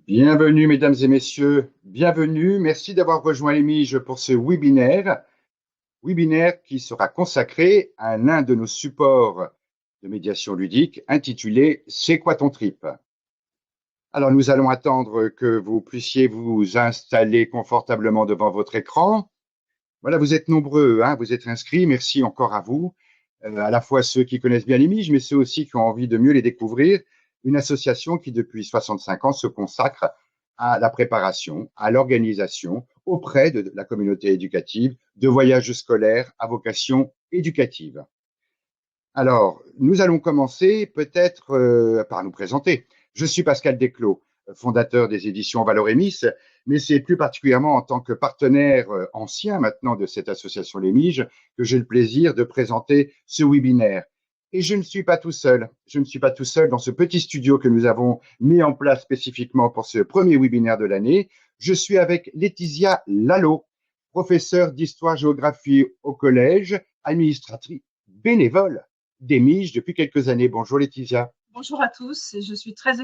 Bienvenue, mesdames et messieurs, bienvenue. Merci d'avoir rejoint les Miges pour ce webinaire qui sera consacré à l'un de nos supports de médiation ludique intitulé C'est quoi ton trip? Alors, nous allons attendre que vous puissiez vous installer confortablement devant votre écran. Voilà, vous êtes nombreux, hein, vous êtes inscrits. Merci encore à vous, à la fois ceux qui connaissent bien les Miges, mais ceux aussi qui ont envie de mieux les découvrir. Une association qui, depuis 65 ans, se consacre à la préparation, à l'organisation auprès de la communauté éducative de voyages scolaires à vocation éducative. Alors, nous allons commencer peut-être par nous présenter. Je suis Pascal Desclos, fondateur des éditions Valorémis, mais c'est plus particulièrement en tant que partenaire ancien maintenant de cette association Les Miges que j'ai le plaisir de présenter ce webinaire. Et je ne suis pas tout seul. Je ne suis pas tout seul dans ce petit studio que nous avons mis en place spécifiquement pour ce premier webinaire de l'année. Je suis avec Laetitia Lalo, professeure d'histoire-géographie au collège, administratrice bénévole des Miges depuis quelques années. Bonjour Laetitia. Bonjour à tous, et je suis très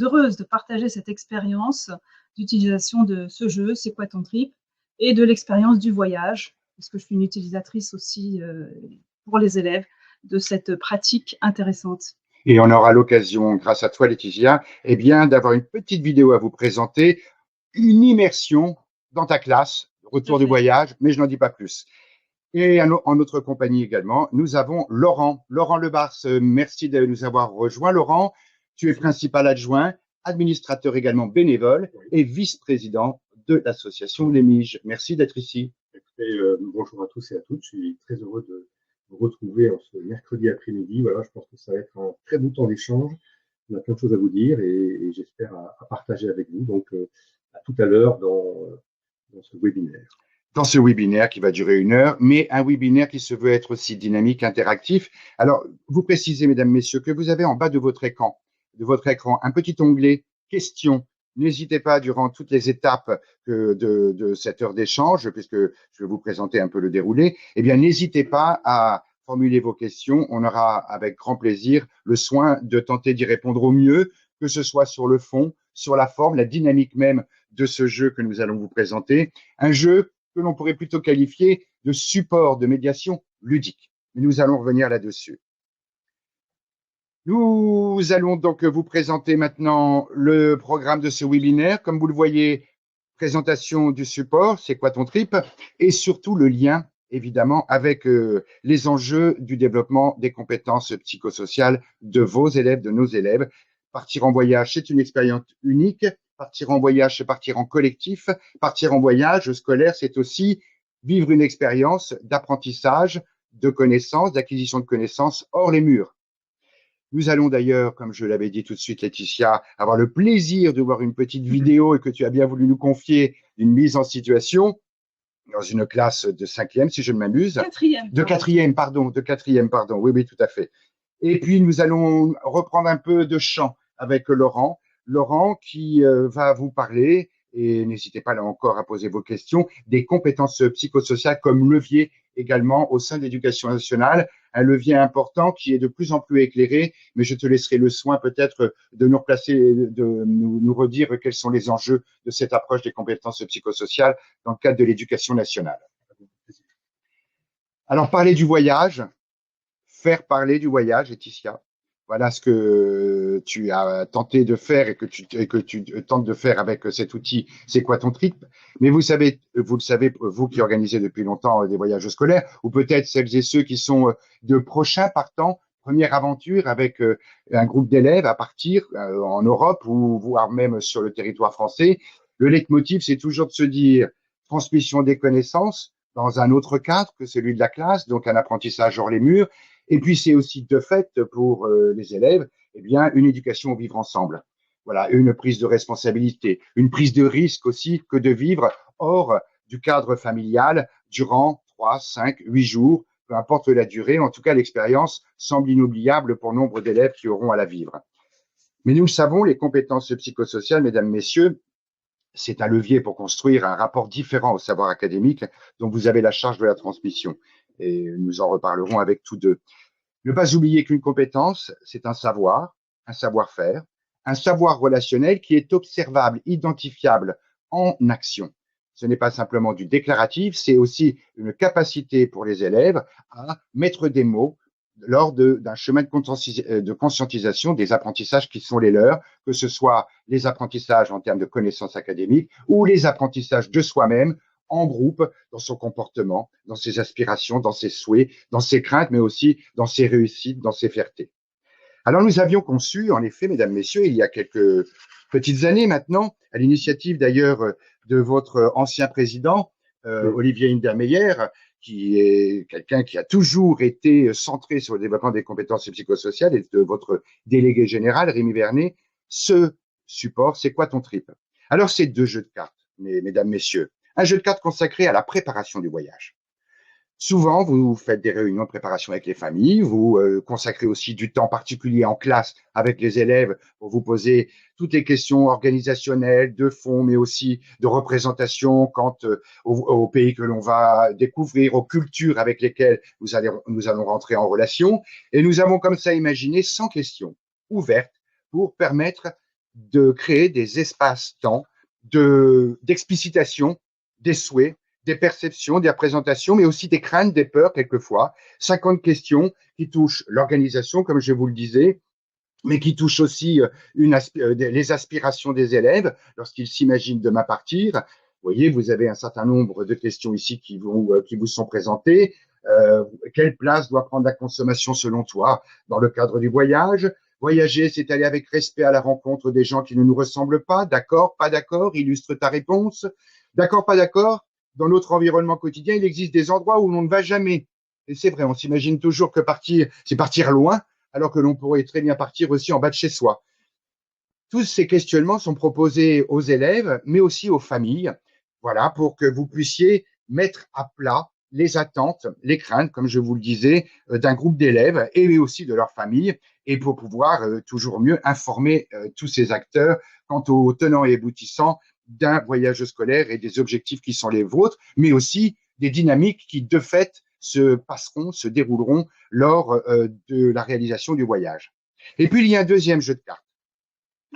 heureuse de partager cette expérience d'utilisation de ce jeu, C'est quoi ton trip, et de l'expérience du voyage, parce que je suis une utilisatrice aussi pour les élèves de cette pratique intéressante. Et on aura l'occasion, grâce à toi Laetitia, eh bien, d'avoir une petite vidéo à vous présenter, une immersion dans ta classe, retour du voyage, mais je n'en dis pas plus. Et en notre compagnie également, nous avons Laurent. Laurent Lebars, merci de nous avoir rejoints. Laurent, tu es principal adjoint, administrateur également bénévole et vice-président de l'association Les Miges. Merci d'être ici. Écoutez, bonjour à tous et à toutes. Je suis très heureux de vous retrouver en ce mercredi après-midi. Voilà, je pense que ça va être un très beau temps d'échange. On a plein de choses à vous dire et j'espère à partager avec vous. Donc, à tout à l'heure dans ce webinaire. Dans ce webinaire qui va durer 1 heure, mais un webinaire qui se veut être aussi dynamique, interactif. Alors, vous précisez, mesdames, messieurs, que vous avez en bas de votre écran, un petit onglet questions. N'hésitez pas, durant toutes les étapes de cette heure d'échange, puisque je vais vous présenter un peu le déroulé, eh bien, n'hésitez pas à formuler vos questions. On aura avec grand plaisir le soin de tenter d'y répondre au mieux, que ce soit sur le fond, sur la forme, la dynamique même de ce jeu que nous allons vous présenter. Un jeu que l'on pourrait plutôt qualifier de support de médiation ludique. Mais nous allons revenir là-dessus. Nous allons donc vous présenter maintenant le programme de ce webinaire. Comme vous le voyez, présentation du support, c'est quoi ton trip, et surtout le lien, évidemment, avec les enjeux du développement des compétences psychosociales de vos élèves, de nos élèves. Partir en voyage, c'est une expérience unique. Partir en voyage, c'est partir en collectif. Partir en voyage scolaire, c'est aussi vivre une expérience d'apprentissage, de connaissances, d'acquisition de connaissances hors les murs. Nous allons d'ailleurs, comme je l'avais dit tout de suite, Laetitia, avoir le plaisir de voir une petite vidéo et que tu as bien voulu nous confier d'une mise en situation dans une classe de 5e, si je ne m'amuse. De quatrième, pardon. Oui, oui, tout à fait. Et puis, nous allons reprendre un peu de chant avec Laurent. Laurent qui va vous parler, et n'hésitez pas là encore à poser vos questions, des compétences psychosociales comme levier également au sein de l'éducation nationale, un levier important qui est de plus en plus éclairé, mais je te laisserai le soin peut-être de nous replacer, de nous redire quels sont les enjeux de cette approche des compétences psychosociales dans le cadre de l'éducation nationale. Alors, parler du voyage, faire parler du voyage, Laetitia. Voilà ce que tu as tenté de faire et que tu tentes de faire avec cet outil. C'est quoi ton trip? Mais vous le savez, vous qui organisez depuis longtemps des voyages scolaires, ou peut-être celles et ceux qui sont de prochains partants, première aventure avec un groupe d'élèves à partir en Europe ou voire même sur le territoire français. Le leitmotiv, c'est toujours de se dire transmission des connaissances dans un autre cadre que celui de la classe, donc un apprentissage hors les murs. Et puis, c'est aussi de fait pour les élèves, eh bien, une éducation au vivre ensemble. Voilà, une prise de responsabilité, une prise de risque aussi que de vivre hors du cadre familial durant 3, 5, 8 jours, peu importe la durée. En tout cas, l'expérience semble inoubliable pour nombre d'élèves qui auront à la vivre. Mais nous le savons, les compétences psychosociales, mesdames, messieurs, c'est un levier pour construire un rapport différent au savoir académique dont vous avez la charge de la transmission. Et nous en reparlerons avec tous deux. Ne pas oublier qu'une compétence, c'est un savoir, un savoir-faire, un savoir relationnel qui est observable, identifiable en action. Ce n'est pas simplement du déclaratif, c'est aussi une capacité pour les élèves à mettre des mots lors d'un chemin de conscientisation des apprentissages qui sont les leurs, que ce soit les apprentissages en termes de connaissances académiques ou les apprentissages de soi-même en groupe, dans son comportement, dans ses aspirations, dans ses souhaits, dans ses craintes, mais aussi dans ses réussites, dans ses fiertés. Alors nous avions conçu, en effet, mesdames, messieurs, il y a quelques petites années maintenant, à l'initiative d'ailleurs de votre ancien président, Olivier Indermeyer, qui est quelqu'un qui a toujours été centré sur le développement des compétences psychosociales, et de votre délégué général, Rémi Vernet, ce support, c'est quoi ton trip? Alors c'est 2 jeux de cartes, mesdames, messieurs. Un jeu de cartes consacré à la préparation du voyage. Souvent, vous faites des réunions de préparation avec les familles, vous consacrez aussi du temps particulier en classe avec les élèves pour vous poser toutes les questions organisationnelles, de fond, mais aussi de représentation quant au pays que l'on va découvrir, aux cultures avec lesquelles nous allons rentrer en relation. Et nous avons comme ça imaginé 100 questions ouvertes pour permettre de créer des espaces-temps d'explicitation des souhaits, des perceptions, des représentations, mais aussi des craintes, des peurs quelquefois. 50 questions qui touchent l'organisation, comme je vous le disais, mais qui touchent aussi les aspirations des élèves lorsqu'ils s'imaginent demain partir. Vous voyez, vous avez un certain nombre de questions ici qui vous sont présentées. Quelle place doit prendre la consommation selon toi dans le cadre du voyage? Voyager, c'est aller avec respect à la rencontre des gens qui ne nous ressemblent pas. D'accord, pas d'accord? Illustre ta réponse. D'accord, pas d'accord? Dans notre environnement quotidien, il existe des endroits où l'on ne va jamais. Et c'est vrai, on s'imagine toujours que partir, c'est partir loin, alors que l'on pourrait très bien partir aussi en bas de chez soi. Tous ces questionnements sont proposés aux élèves, mais aussi aux familles, voilà, pour que vous puissiez mettre à plat les attentes, les craintes, comme je vous le disais, d'un groupe d'élèves et aussi de leur famille, et pour pouvoir toujours mieux informer tous ces acteurs quant aux tenants et aboutissants d'un voyage scolaire et des objectifs qui sont les vôtres, mais aussi des dynamiques qui, de fait, se dérouleront lors de la réalisation du voyage. Et puis, il y a un deuxième jeu de cartes.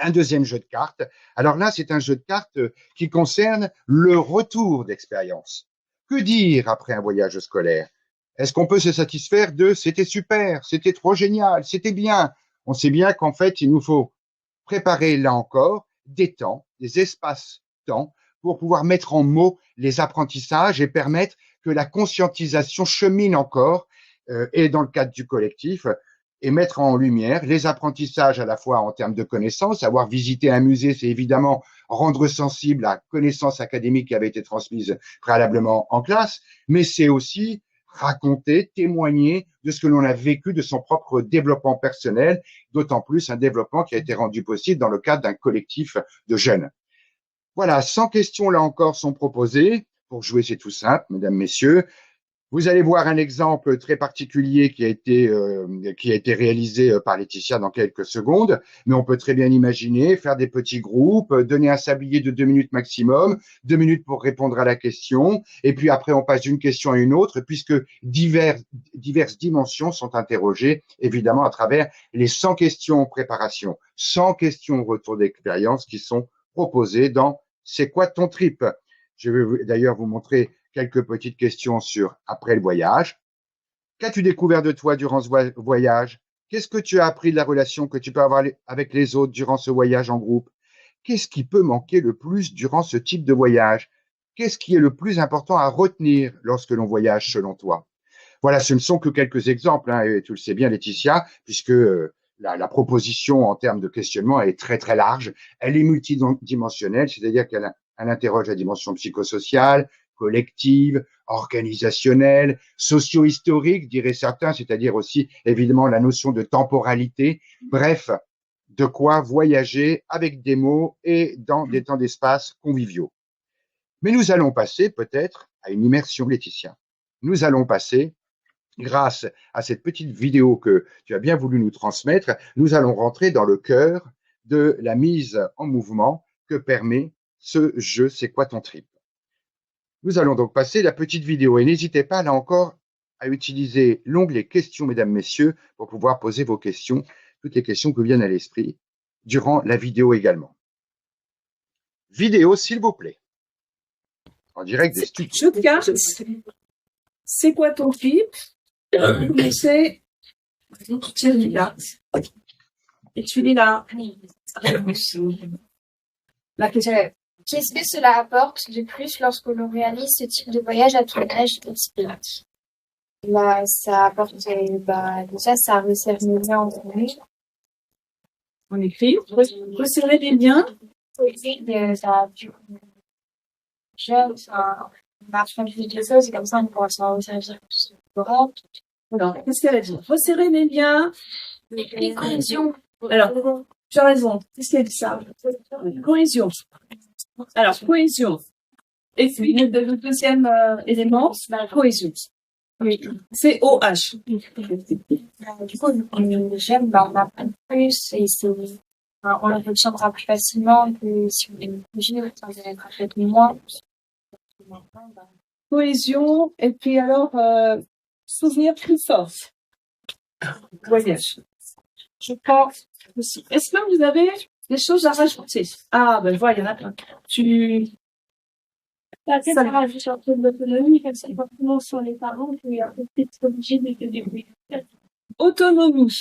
Un deuxième jeu de cartes. Alors là, c'est un jeu de cartes qui concerne le retour d'expérience. Que dire après un voyage scolaire? Est-ce qu'on peut se satisfaire de « c'était super, c'était trop génial, c'était bien ». On sait bien qu'en fait, il nous faut préparer là encore des temps, des espaces-temps pour pouvoir mettre en mots les apprentissages et permettre que la conscientisation chemine encore et dans le cadre du collectif et mettre en lumière les apprentissages à la fois en termes de connaissances. Avoir visité un musée, c'est évidemment rendre sensible à la connaissance académique qui avait été transmise préalablement en classe, mais c'est aussi raconter, témoigner de ce que l'on a vécu, de son propre développement personnel, d'autant plus un développement qui a été rendu possible dans le cadre d'un collectif de jeunes. Voilà, 100 questions là encore sont proposées. Pour jouer, c'est tout simple, mesdames, messieurs. Vous allez voir un exemple très particulier qui a été réalisé par Laetitia dans quelques secondes, mais on peut très bien imaginer faire des petits groupes, donner un sablier de 2 minutes maximum, 2 minutes pour répondre à la question, et puis après on passe d'une question à une autre, puisque diverses dimensions sont interrogées, évidemment, à travers les 100 questions préparation, 100 questions retour d'expérience qui sont proposées dans C'est quoi ton trip? Je vais d'ailleurs vous montrer quelques petites questions sur après le voyage. Qu'as-tu découvert de toi durant ce voyage? Qu'est-ce que tu as appris de la relation que tu peux avoir avec les autres durant ce voyage en groupe? Qu'est-ce qui peut manquer le plus durant ce type de voyage? Qu'est-ce qui est le plus important à retenir lorsque l'on voyage selon toi? Voilà, ce ne sont que quelques exemples, hein, et tu le sais bien, Laetitia, puisque la proposition en termes de questionnement est très très large. Elle est multidimensionnelle, c'est-à-dire qu'elle interroge la dimension psychosociale, collective, organisationnelle, socio-historique, diraient certains, c'est-à-dire aussi évidemment la notion de temporalité. Bref, de quoi voyager avec des mots et dans des temps d'espace conviviaux. Mais nous allons passer peut-être à une immersion, Laetitia. Nous allons passer, grâce à cette petite vidéo que tu as bien voulu nous transmettre, nous allons rentrer dans le cœur de la mise en mouvement que permet ce jeu C'est quoi ton trip? Nous allons donc passer la petite vidéo et n'hésitez pas là encore à utiliser l'onglet questions, mesdames, messieurs, pour pouvoir poser vos questions, toutes les questions qui vous viennent à l'esprit. durant la vidéo également. Vidéo, s'il vous plaît. En direct des studios. Jeu de cartes. C'est quoi ton trip? C'est celui-là. Et celui-là. La question. Qu'est-ce que cela apporte de plus lorsque l'on réalise ce type de voyage à tournage inspirant? Bah, ça apporte, déjà, ça resserre les liens entre nous. On écrit. Resserrer les liens. Ça, on a appris plus de choses et comme ça, on pourra s'en resservir plus. Alors, qu'est-ce qu'elle a dit? Resserrer les liens. Les cohésions. Alors, tu as raison. Qu'est-ce qu'elle dit ça? Cohésion. Alors, cohésion. Et puis, le deuxième élément, cohésion. Oui. C-O-H. Du coup, j'aime, on apprend plus et on le retiendra plus facilement que si on est obligé, ça va être fait moins. Cohésion. Et puis alors, souvenir plus fort. Voyage. Je pense aussi. Est-ce que vous avez des choses à rajouter? Ah, ben voilà, il y en a plein. Ça rajoute un peu d'autonomie, comme ça, forcément, sur les parents, puis un peu peut-être obligé de se débrouiller. Autonomie.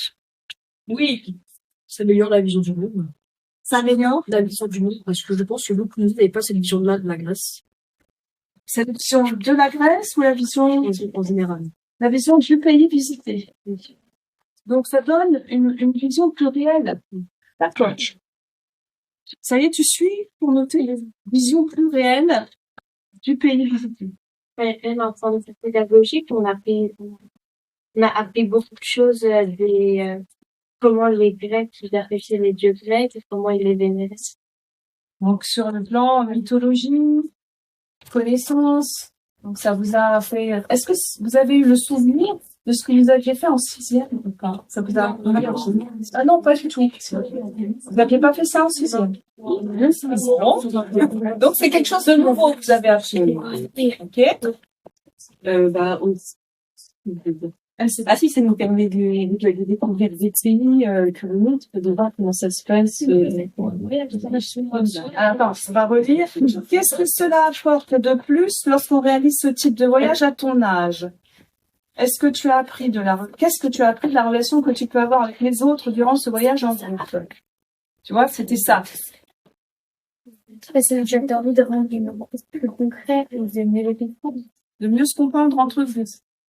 Oui. Ça améliore la vision du monde. Ça améliore La vision du monde, parce que je pense que beaucoup n'avaient pas cette vision de la Grèce. cette vision de la Grèce ou la vision En général. La vision du pays visité. Donc, ça donne une vision plurielle. D'accord. Ça y est, tu suis pour noter les visions plurielles du pays visité. Même en forme de pédagogique, on a appris beaucoup de choses comment les Grecs réfléchissaient les dieux grecs et comment ils les vénéraient. Donc, sur le plan mythologie, connaissance, donc ça vous a fait... Est-ce que vous avez eu le souvenir de ce que vous aviez fait en 6e ou pas? Ça vous a... Ah non, pas du tout. Vous n'aviez pas fait ça en 6e. Non. Donc, c'est quelque chose de nouveau que vous avez appris. Ok. Ah si, ça nous permet de découvrir des pays, que le monde, de voir comment ça se passe. Attends, on va relire. Qu'est-ce que cela apporte de plus lorsqu'on réalise ce type de voyage à ton âge? Qu'est-ce que tu as appris de la relation que tu peux avoir avec les autres durant ce voyage en groupe? Tu vois, c'était ça. J'ai envie de rendre les moments plus concrets et de mieux les comprendre. De mieux se comprendre entre vous.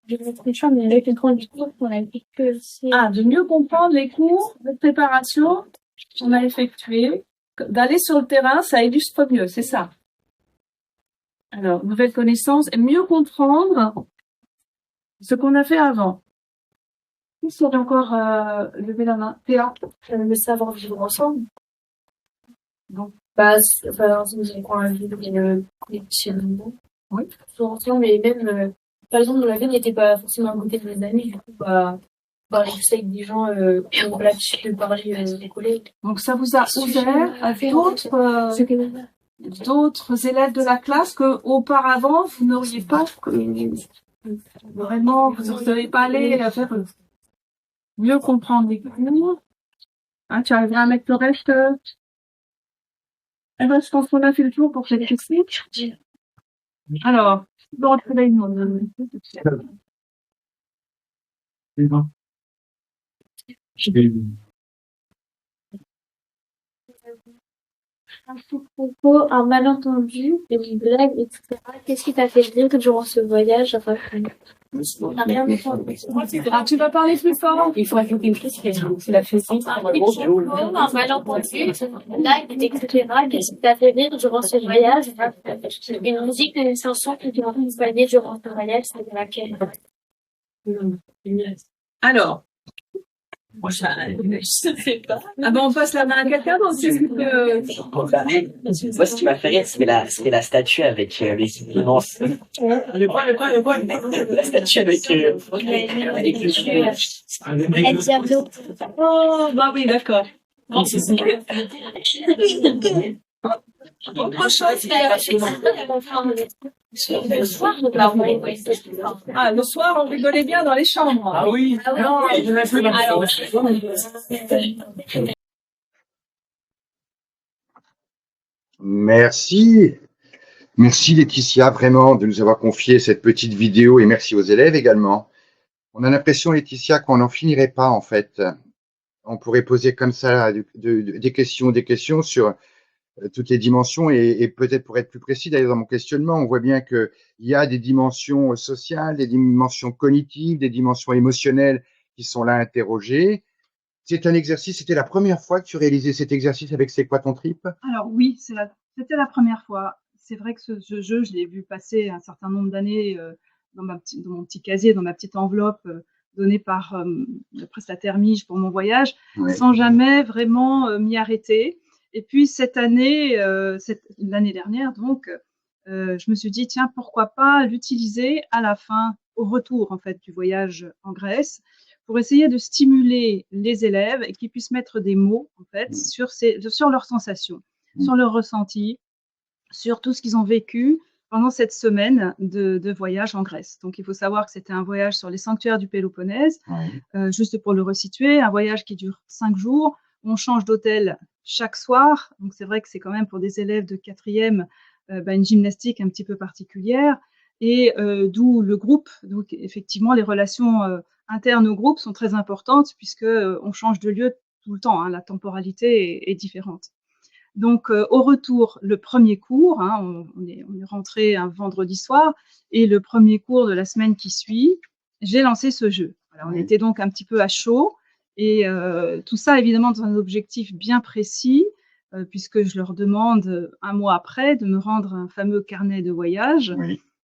Je vais être méchant, mais les comprendre du cours qu'on a vécu aussi. Ah, de mieux comprendre les cours de préparation qu'on a effectués. D'aller sur le terrain, ça illustre mieux, c'est ça. Alors, nouvelle connaissance et mieux comprendre ce qu'on a fait avant. Qui serait encore levé la main? Théa. Le savoir vivre ensemble. Donc, Nous avons un vivre collectionnement. Oui. Toujours ensemble, mais même, par exemple, dans la vie, on n'était pas forcément à côté de mes amis. Du coup, parler plus avec des gens, on a l'habitude de parler des collègues. donc ça vous a ouvert à d'autres élèves de la classe que auparavant vous n'auriez pas vraiment, vous n'auriez pas allé faire mieux comprendre les cours. Hein, tu arriveras à mettre le reste. Eh ben, je pense qu'on a fait le tour pour cette question. Alors, bon, Un faux propos, un malentendu, une blague, etc. Qu'est-ce qui t'a fait rire durant ce voyage? Enfin, on n'a rien entendu. Ah, tu vas parler plus fort? Il faut ajouter une chose, c'est la physique. Un malentendu, une blague, etc. Qu'est-ce qui t'a fait rire durant ce voyage? Une musique, une chanson que tu as accompagnée durant ce voyage, c'est laquelle? Alors, Moi, je sais pas. ah ben, on passe la main à quelqu'un dans ce Moi, ce qui m'a fait rire, c'était la statue avec les immenses. Le quoi? La statue avec El Diablo. Oh, bah oui, d'accord. Autre chose. Le soir, Le soir, on rigolait bien dans les chambres. Ah oui. Non, je l'ai fait. alors, Merci. Merci Laetitia, vraiment, de nous avoir confié cette petite vidéo et merci aux élèves également. On a l'impression, Laetitia, qu'on n'en finirait pas en fait. On pourrait poser comme ça des questions sur toutes les dimensions et peut-être pour être plus précis, d'ailleurs dans mon questionnement, on voit bien qu'il y a des dimensions sociales, des dimensions cognitives, des dimensions émotionnelles qui sont là interrogées. C'est un exercice, c'était la première fois que tu réalisais cet exercice avec C'est quoi ton trip? Alors oui, c'était la première fois. C'est vrai que ce jeu, je l'ai vu passer un certain nombre d'années dans mon petit casier, dans ma petite enveloppe donnée par le prestataire Mige pour mon voyage, Ouais. sans jamais vraiment m'y arrêter. Et puis cette année, l'année dernière, donc, je me suis dit, tiens, pourquoi pas l'utiliser à la fin, au retour en fait du voyage en Grèce, pour essayer de stimuler les élèves et qu'ils puissent mettre des mots en fait sur leurs sensations, sur leurs ressentis, sur tout ce qu'ils ont vécu pendant cette semaine de voyage en Grèce. Donc il faut savoir que c'était un voyage sur les sanctuaires du Péloponnèse, juste pour le resituer, un voyage qui dure 5 jours. On change d'hôtel chaque soir, donc c'est vrai que c'est quand même pour des élèves de 4e une gymnastique un petit peu particulière, et d'où le groupe. Donc effectivement, les relations internes au groupe sont très importantes puisque on change de lieu tout le temps, hein, la temporalité est différente. Donc au retour, le premier cours, hein, on est rentré un vendredi soir, et le premier cours de la semaine qui suit, j'ai lancé ce jeu. Voilà, on était donc un petit peu à chaud, et tout ça évidemment dans un objectif bien précis, puisque je leur demande un mois après de me rendre un fameux carnet de voyage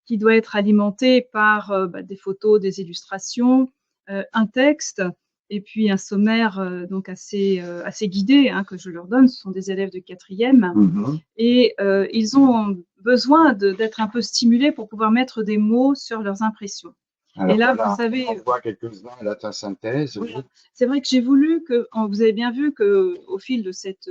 qui doit être alimenté par des photos, des illustrations, un texte, et puis un sommaire donc assez guidé que je leur donne. Ce sont des élèves de 4e, et ils ont besoin d'être un peu stimulés pour pouvoir mettre des mots sur leurs impressions. Alors, et là, voilà, vous savez, on voit quelques-uns, là, ta synthèse. Voilà. C'est vrai que j'ai voulu vous avez bien vu qu'au fil de cette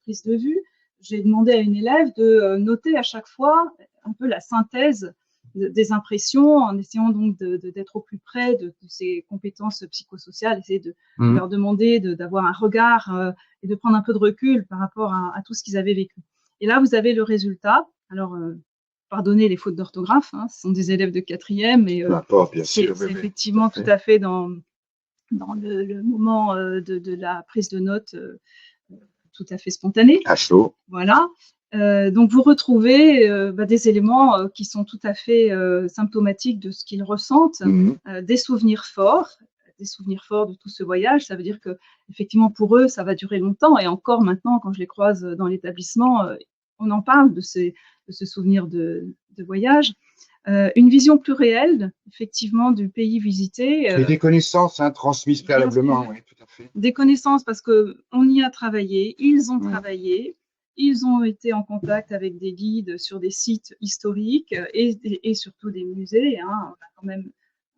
prise de vue, j'ai demandé à une élève de noter à chaque fois un peu la synthèse des impressions, en essayant donc d'être au plus près de ses compétences psychosociales, essayer de leur demander d'avoir un regard et de prendre un peu de recul par rapport à tout ce qu'ils avaient vécu. Et là, vous avez le résultat. Alors, pardonnez les fautes d'orthographe, hein, ce sont des élèves de 4e, et c'est effectivement tout à fait dans le moment de la prise de notes tout à fait spontanée. À chaud. Voilà. Donc vous retrouvez des éléments qui sont tout à fait symptomatiques de ce qu'ils ressentent, des souvenirs forts de tout ce voyage. Ça veut dire que effectivement pour eux ça va durer longtemps, et encore maintenant quand je les croise dans l'établissement, on en parle de ce souvenir de voyage. Une vision plus réelle, effectivement, du pays visité. Et des connaissances transmises préalablement, oui, tout à fait. Des connaissances parce qu'on y a travaillé, ils ont travaillé, ils ont été en contact avec des guides sur des sites historiques et surtout des musées. On a quand même,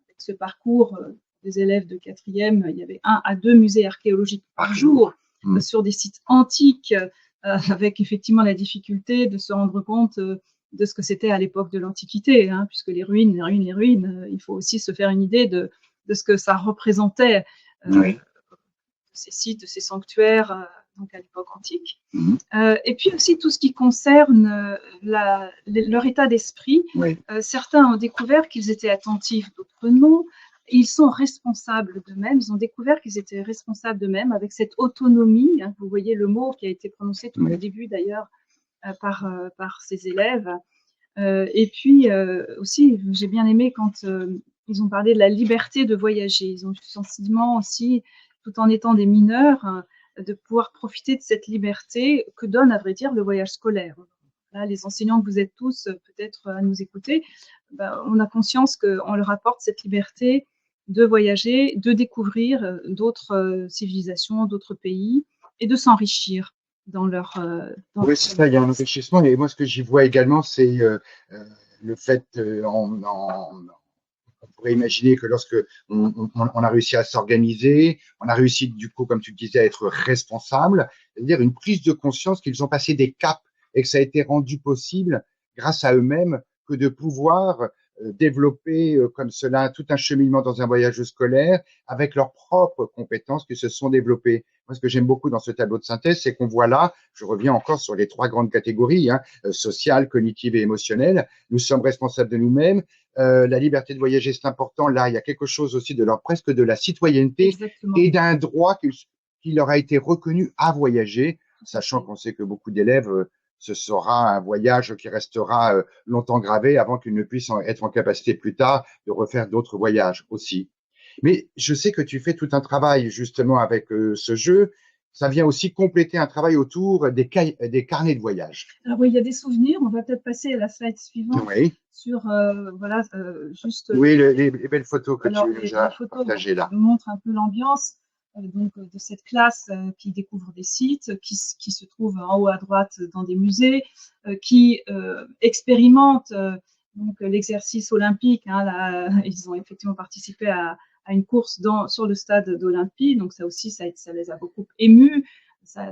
avec ce parcours des élèves de 4e, il y avait 1 à 2 musées archéologiques par jour sur des sites antiques, avec effectivement la difficulté de se rendre compte de ce que c'était à l'époque de l'Antiquité, puisque les ruines, il faut aussi se faire une idée de ce que ça représentait, ces sites, ces sanctuaires, donc à l'époque antique. Et puis aussi tout ce qui concerne leur état d'esprit. Certains ont découvert qu'ils étaient attentifs, d'autres non. Ils sont responsables d'eux-mêmes, ils ont découvert qu'ils étaient responsables d'eux-mêmes avec cette autonomie. Vous voyez le mot qui a été prononcé tout au début d'ailleurs par ces élèves. Et puis aussi, j'ai bien aimé quand ils ont parlé de la liberté de voyager. Ils ont eu le sentiment aussi, tout en étant des mineurs, de pouvoir profiter de cette liberté que donne, à vrai dire, le voyage scolaire. Là, les enseignants que vous êtes tous peut-être à nous écouter, on a conscience qu'on leur apporte cette liberté de voyager, de découvrir d'autres civilisations, d'autres pays, et de s'enrichir dans leur... oui, c'est ça, il y a un enrichissement. Et moi, ce que j'y vois également, c'est le fait, on pourrait imaginer que lorsque on a réussi à s'organiser, on a réussi, du coup, comme tu le disais, à être responsable, c'est-à-dire une prise de conscience qu'ils ont passé des caps et que ça a été rendu possible grâce à eux-mêmes que de pouvoir développer comme cela tout un cheminement dans un voyage scolaire avec leurs propres compétences qui se sont développées. Moi, ce que j'aime beaucoup dans ce tableau de synthèse, c'est qu'on voit là, je reviens encore sur les trois grandes catégories, hein, sociale, cognitive et émotionnelle. Nous sommes responsables de nous-mêmes. La liberté de voyager, c'est important. Là, il y a quelque chose aussi de leur presque de la citoyenneté Exactement. et d'un droit qui leur a été reconnu à voyager, sachant qu'on sait que beaucoup d'élèves, ce sera un voyage qui restera longtemps gravé avant qu'ils ne puissent être en capacité plus tard de refaire d'autres voyages aussi. Mais je sais que tu fais tout un travail justement avec ce jeu. Ça vient aussi compléter un travail autour des carnets de voyage. Alors oui, il y a des souvenirs. On va peut-être passer à la slide suivante Oui, sur voilà juste. oui, les belles photos que Alors, tu les nous as photos partagées là. montrent un peu l'ambiance de cette classe qui découvre des sites, qui se trouve en haut à droite dans des musées, qui expérimente donc l'exercice olympique. Hein, là, ils ont effectivement participé à une course sur le stade d'Olympie, donc ça aussi, ça les a beaucoup émus, ça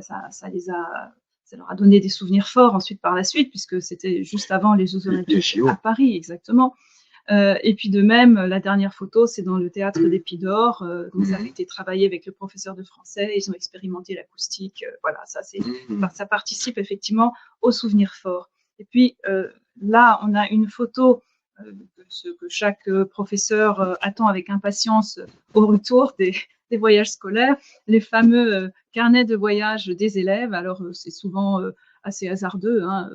leur a donné des souvenirs forts ensuite par la suite, puisque c'était juste avant les Jeux Olympiques à Paris, exactement. Et puis de même, la dernière photo, c'est dans le théâtre d'Épidore. Donc ça a été travaillé avec le professeur de français. Ils ont expérimenté l'acoustique. Voilà, ça participe effectivement aux souvenirs forts. Et puis là, on a une photo ce que chaque professeur attend avec impatience au retour des voyages scolaires, les fameux carnets de voyage des élèves. Alors c'est souvent assez hasardeux, hein.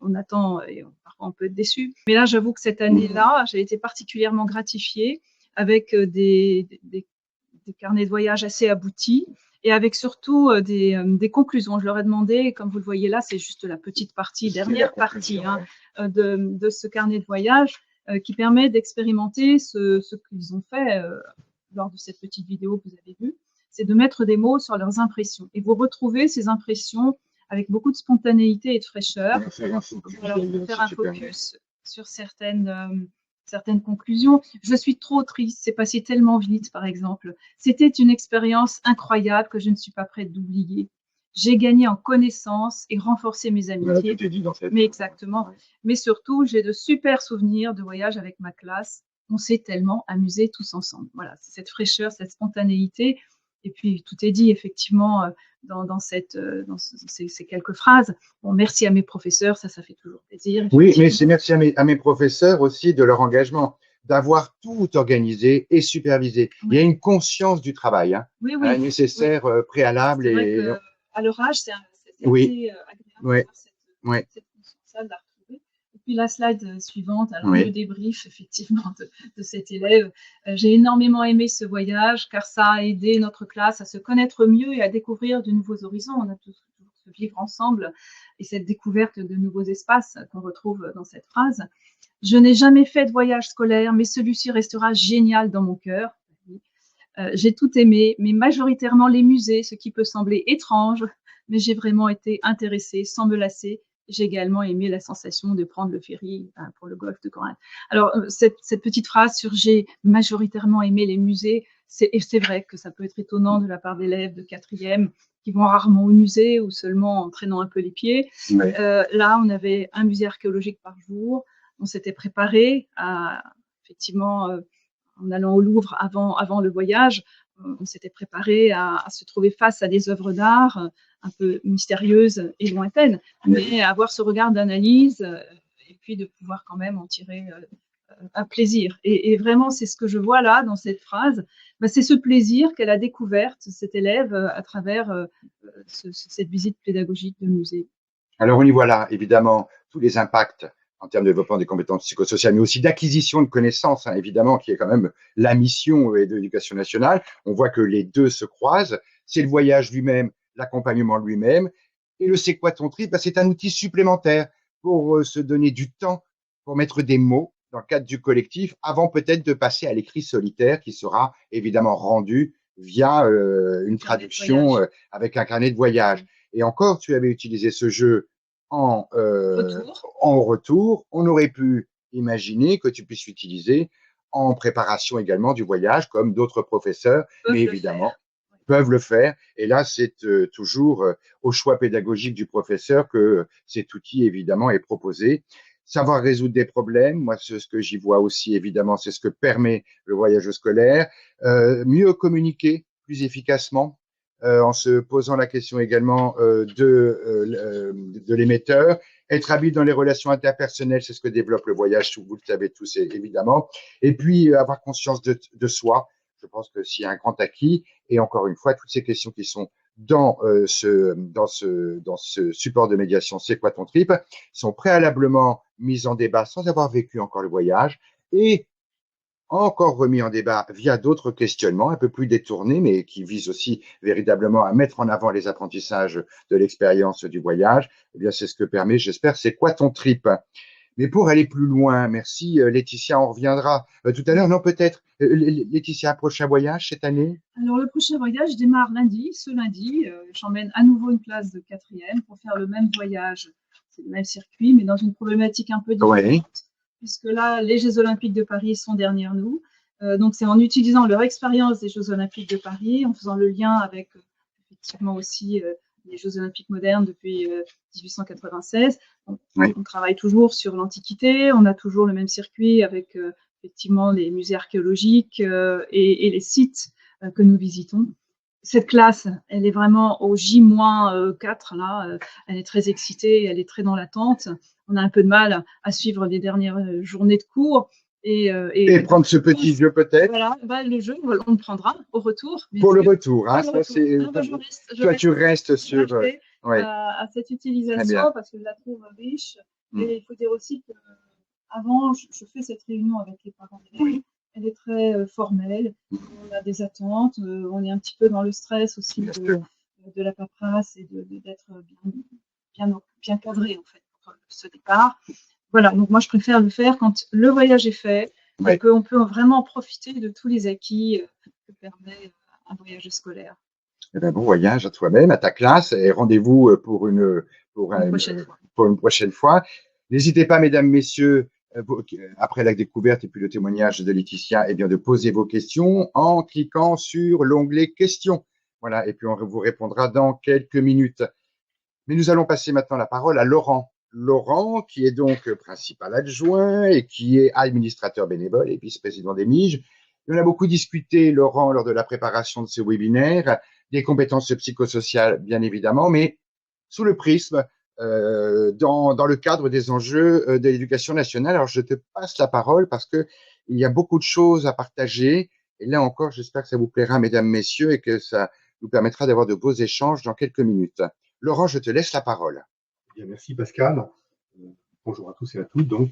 On attend et parfois on peut être déçu. Mais là, j'avoue que cette année-là, j'ai été particulièrement gratifiée avec des carnets de voyage assez aboutis et avec surtout des conclusions. Je leur ai demandé, comme vous le voyez là, c'est juste la petite partie, dernière partie hein, de ce carnet de voyage qui permet d'expérimenter ce qu'ils ont fait lors de cette petite vidéo que vous avez vue, c'est de mettre des mots sur leurs impressions. Et vous retrouvez ces impressions avec beaucoup de spontanéité et de fraîcheur. Alors, faire un focus sur certaines conclusions. Je suis trop triste, c'est passé tellement vite, par exemple. C'était une expérience incroyable que je ne suis pas prête d'oublier. J'ai gagné en connaissances et renforcé mes amitiés. Mais exactement. Mais surtout, j'ai de super souvenirs de voyage avec ma classe. On s'est tellement amusés tous ensemble. Voilà, c'est cette fraîcheur, cette spontanéité. Et puis, tout est dit, effectivement, dans ces quelques phrases. Bon, merci à mes professeurs, ça fait toujours plaisir. Oui, mais c'est merci à mes professeurs aussi de leur engagement, d'avoir tout organisé et supervisé. Oui. Il y a une conscience du travail nécessaire, préalable. C'est vrai qu'à leur âge, c'est assez agréable cette conscience-là de la retrouver. Et puis la slide suivante, alors le débrief effectivement de cet élève. J'ai énormément aimé ce voyage car ça a aidé notre classe à se connaître mieux et à découvrir de nouveaux horizons. On a tous vivre ensemble et cette découverte de nouveaux espaces qu'on retrouve dans cette phrase. Je n'ai jamais fait de voyage scolaire, mais celui-ci restera génial dans mon cœur. J'ai tout aimé, mais majoritairement les musées, ce qui peut sembler étrange, mais j'ai vraiment été intéressée sans me lasser. J'ai également aimé la sensation de prendre le ferry pour le golfe de Corinthe. Alors, cette petite phrase sur « j'ai majoritairement aimé les musées », c'est vrai que ça peut être étonnant de la part d'élèves de 4e qui vont rarement au musée ou seulement en traînant un peu les pieds. Là, on avait un musée archéologique par jour. On s'était préparé effectivement, en allant au Louvre avant le voyage, on s'était préparé à se trouver face à des œuvres d'art un peu mystérieuses et lointaines, mais avoir ce regard d'analyse et puis de pouvoir quand même en tirer un plaisir. Et vraiment, c'est ce que je vois là dans cette phrase. C'est ce plaisir qu'elle a découvert, cet élève, à travers cette visite pédagogique de musée. Alors, on y voit là, évidemment, tous les impacts en termes de développement des compétences psychosociales, mais aussi d'acquisition de connaissances, évidemment, qui est quand même la mission de l'éducation nationale. On voit que les deux se croisent. C'est le voyage lui-même, l'accompagnement lui-même. Et le C'est quoi ton trip? C'est un outil supplémentaire pour se donner du temps, pour mettre des mots dans le cadre du collectif, avant peut-être de passer à l'écrit solitaire qui sera évidemment rendu via une traduction avec un carnet de voyage. Et encore, tu avais utilisé ce jeu en retour. On aurait pu imaginer que tu puisses l'utiliser en préparation également du voyage, comme d'autres professeurs, mais évidemment, peuvent le faire. Et là, c'est toujours au choix pédagogique du professeur que cet outil, évidemment, est proposé. Savoir résoudre des problèmes, moi, ce que j'y vois aussi, évidemment, c'est ce que permet le voyage scolaire. Mieux communiquer plus efficacement. en se posant la question également de l'émetteur. Être habile dans les relations interpersonnelles, c'est ce que développe le voyage, vous le savez tous évidemment. Et puis, avoir conscience de soi, je pense que s'il y a un grand acquis, et encore une fois, toutes ces questions qui sont dans ce support de médiation, c'est quoi ton trip, sont préalablement mises en débat sans avoir vécu encore le voyage, et encore remis en débat via d'autres questionnements un peu plus détournés, mais qui visent aussi véritablement à mettre en avant les apprentissages de l'expérience du voyage. Eh bien, c'est ce que permet, j'espère, c'est quoi ton trip? Mais pour aller plus loin, merci Laetitia, on reviendra tout à l'heure. Non, peut-être, Laetitia, un prochain voyage cette année? Alors, le prochain voyage démarre lundi. Ce lundi, j'emmène à nouveau une classe de 4e pour faire le même voyage. C'est le même circuit, mais dans une problématique un peu différente. Oui. Puisque là, les Jeux Olympiques de Paris sont derrière nous. Donc, c'est en utilisant leur expérience des Jeux Olympiques de Paris, en faisant le lien avec effectivement aussi les Jeux Olympiques modernes depuis 1896. Oui. On travaille toujours sur l'Antiquité, on a toujours le même circuit avec effectivement les musées archéologiques et les sites que nous visitons. Cette classe, elle est vraiment au J-4, là, elle est très excitée, elle est très dans l'attente. On a un peu de mal à suivre les dernières journées de cours. Et prendre ce petit jeu peut-être. Voilà, bah, le jeu, on le prendra au retour. Pour le retour, hein, ça c'est. Toi, tu restes sur. Ouais. À cette utilisation parce que je la trouve riche. Et il faut dire aussi que avant, je fais cette réunion avec les parents d'élèves. Elle est très formelle. On a des attentes. On est un petit peu dans le stress aussi de la paperasse et d'être bien cadré en fait pour ce départ. Voilà, donc moi je préfère le faire quand le voyage est fait et qu'on peut vraiment profiter de tous les acquis que permet un voyage scolaire. Eh bien, bon voyage à toi-même, à ta classe, et rendez-vous pour une prochaine fois. N'hésitez pas, mesdames, messieurs, après la découverte et puis le témoignage de Laetitia, eh bien, de poser vos questions en cliquant sur l'onglet questions. Voilà, et puis on vous répondra dans quelques minutes. Mais nous allons passer maintenant la parole à Laurent. Laurent, qui est donc principal adjoint et qui est administrateur bénévole et vice-président des MIGE. On a beaucoup discuté, Laurent, lors de la préparation de ce webinaire, des compétences psychosociales, bien évidemment, mais sous le prisme, dans le cadre des enjeux de l'éducation nationale. Alors, je te passe la parole parce qu'il y a beaucoup de choses à partager. Et là encore, j'espère que ça vous plaira, mesdames, messieurs, et que ça nous permettra d'avoir de beaux échanges dans quelques minutes. Laurent, je te laisse la parole. Bien, merci Pascal. Bonjour à tous et à toutes. Donc,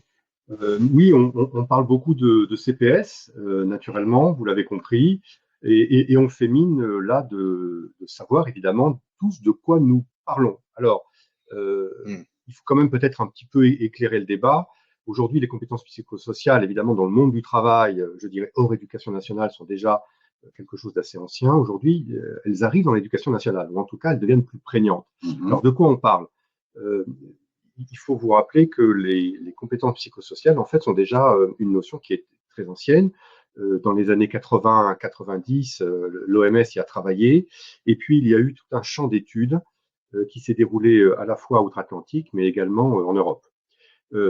oui, on parle beaucoup de CPS, naturellement, vous l'avez compris, et on fait mine là de savoir évidemment tous de quoi nous parlons. Alors, il faut quand même peut-être un petit peu éclairer le débat. Aujourd'hui, les compétences psychosociales, évidemment, dans le monde du travail, je dirais hors éducation nationale, sont déjà quelque chose d'assez ancien. Aujourd'hui, elles arrivent dans l'éducation nationale, ou en tout cas, elles deviennent plus prégnantes. Alors, de quoi on parle? Il faut vous rappeler que les compétences psychosociales, en fait, sont déjà une notion qui est très ancienne. Dans les années 80-90, l'OMS y a travaillé. Et puis, il y a eu tout un champ d'études qui s'est déroulé à la fois outre-Atlantique, mais également en Europe.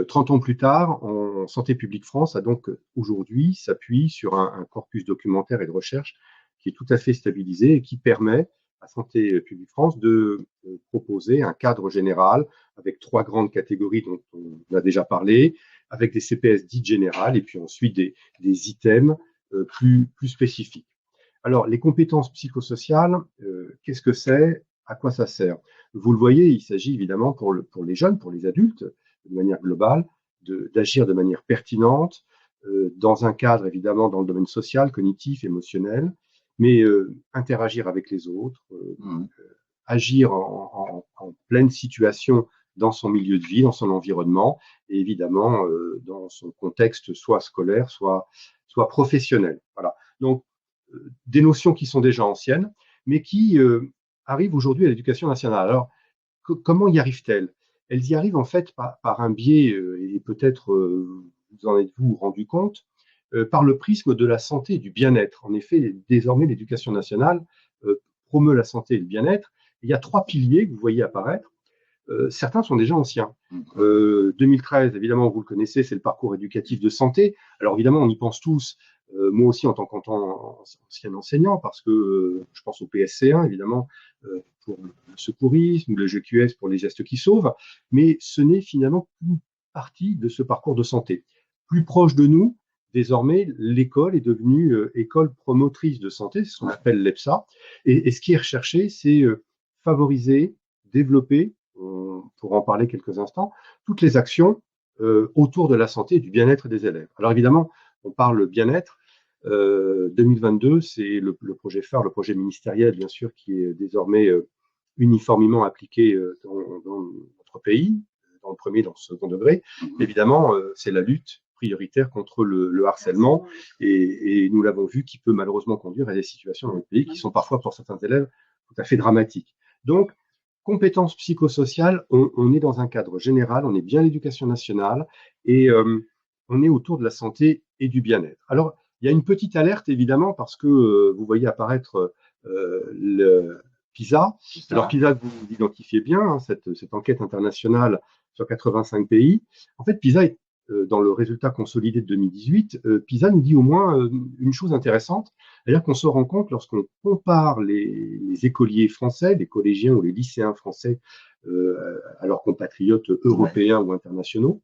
30 ans plus tard, Santé publique France a donc aujourd'hui s'appuie sur un corpus documentaire et de recherche qui est tout à fait stabilisé et qui permet à Santé publique France de proposer un cadre général avec 3 grandes catégories dont on a déjà parlé, avec des CPS dites générales et puis ensuite des items plus spécifiques. Alors, les compétences psychosociales, qu'est-ce que c'est? À quoi ça sert? Vous le voyez, il s'agit évidemment pour les jeunes, pour les adultes, de manière globale, d'agir de manière pertinente, dans un cadre évidemment dans le domaine social, cognitif, émotionnel, mais interagir avec les autres, agir en pleine situation dans son milieu de vie, dans son environnement, et évidemment dans son contexte soit scolaire, soit professionnel. Voilà. Donc, des notions qui sont déjà anciennes, mais qui arrivent aujourd'hui à l'éducation nationale. Alors, comment y arrivent-elles? Elles y arrivent en fait par un biais, et peut-être vous en êtes-vous rendu compte, par le prisme de la santé et du bien-être. En effet, désormais, l'éducation nationale promeut la santé et le bien-être. Il y a 3 piliers que vous voyez apparaître. Certains sont déjà anciens. 2013, évidemment, vous le connaissez, c'est le parcours éducatif de santé. Alors évidemment, on y pense tous moi aussi en tant qu'ancien enseignant, parce que je pense au PSC1 évidemment pour le secourisme ou le GQS pour les gestes qui sauvent, mais ce n'est finalement qu'une partie de ce parcours de santé. Plus proche de nous, désormais, l'école est devenue école promotrice de santé, c'est ce qu'on appelle l'EPSA, et ce qui est recherché, c'est favoriser, développer, on pourra en parler quelques instants, toutes les actions autour de la santé et du bien-être des élèves. Alors évidemment, on parle bien-être. 2022, c'est le projet phare, le projet ministériel, bien sûr, qui est désormais uniformément appliqué dans notre pays, dans le premier, dans le second degré. Évidemment, c'est la lutte prioritaire contre le harcèlement, et nous l'avons vu, qui peut malheureusement conduire à des situations dans le pays qui sont parfois, pour certains élèves, tout à fait dramatiques. Donc, compétences psychosociales, on est dans un cadre général, on est bien l'éducation nationale, et on est autour de la santé et du bien-être. Alors, il y a une petite alerte, évidemment, parce que vous voyez apparaître le PISA. Alors, PISA, vous identifiez bien, hein, cette enquête internationale sur 85 pays. En fait, PISA est dans le résultat consolidé de 2018, PISA nous dit au moins une chose intéressante, c'est-à-dire qu'on se rend compte, lorsqu'on compare les écoliers français, les collégiens ou les lycéens français à leurs compatriotes européens ou internationaux,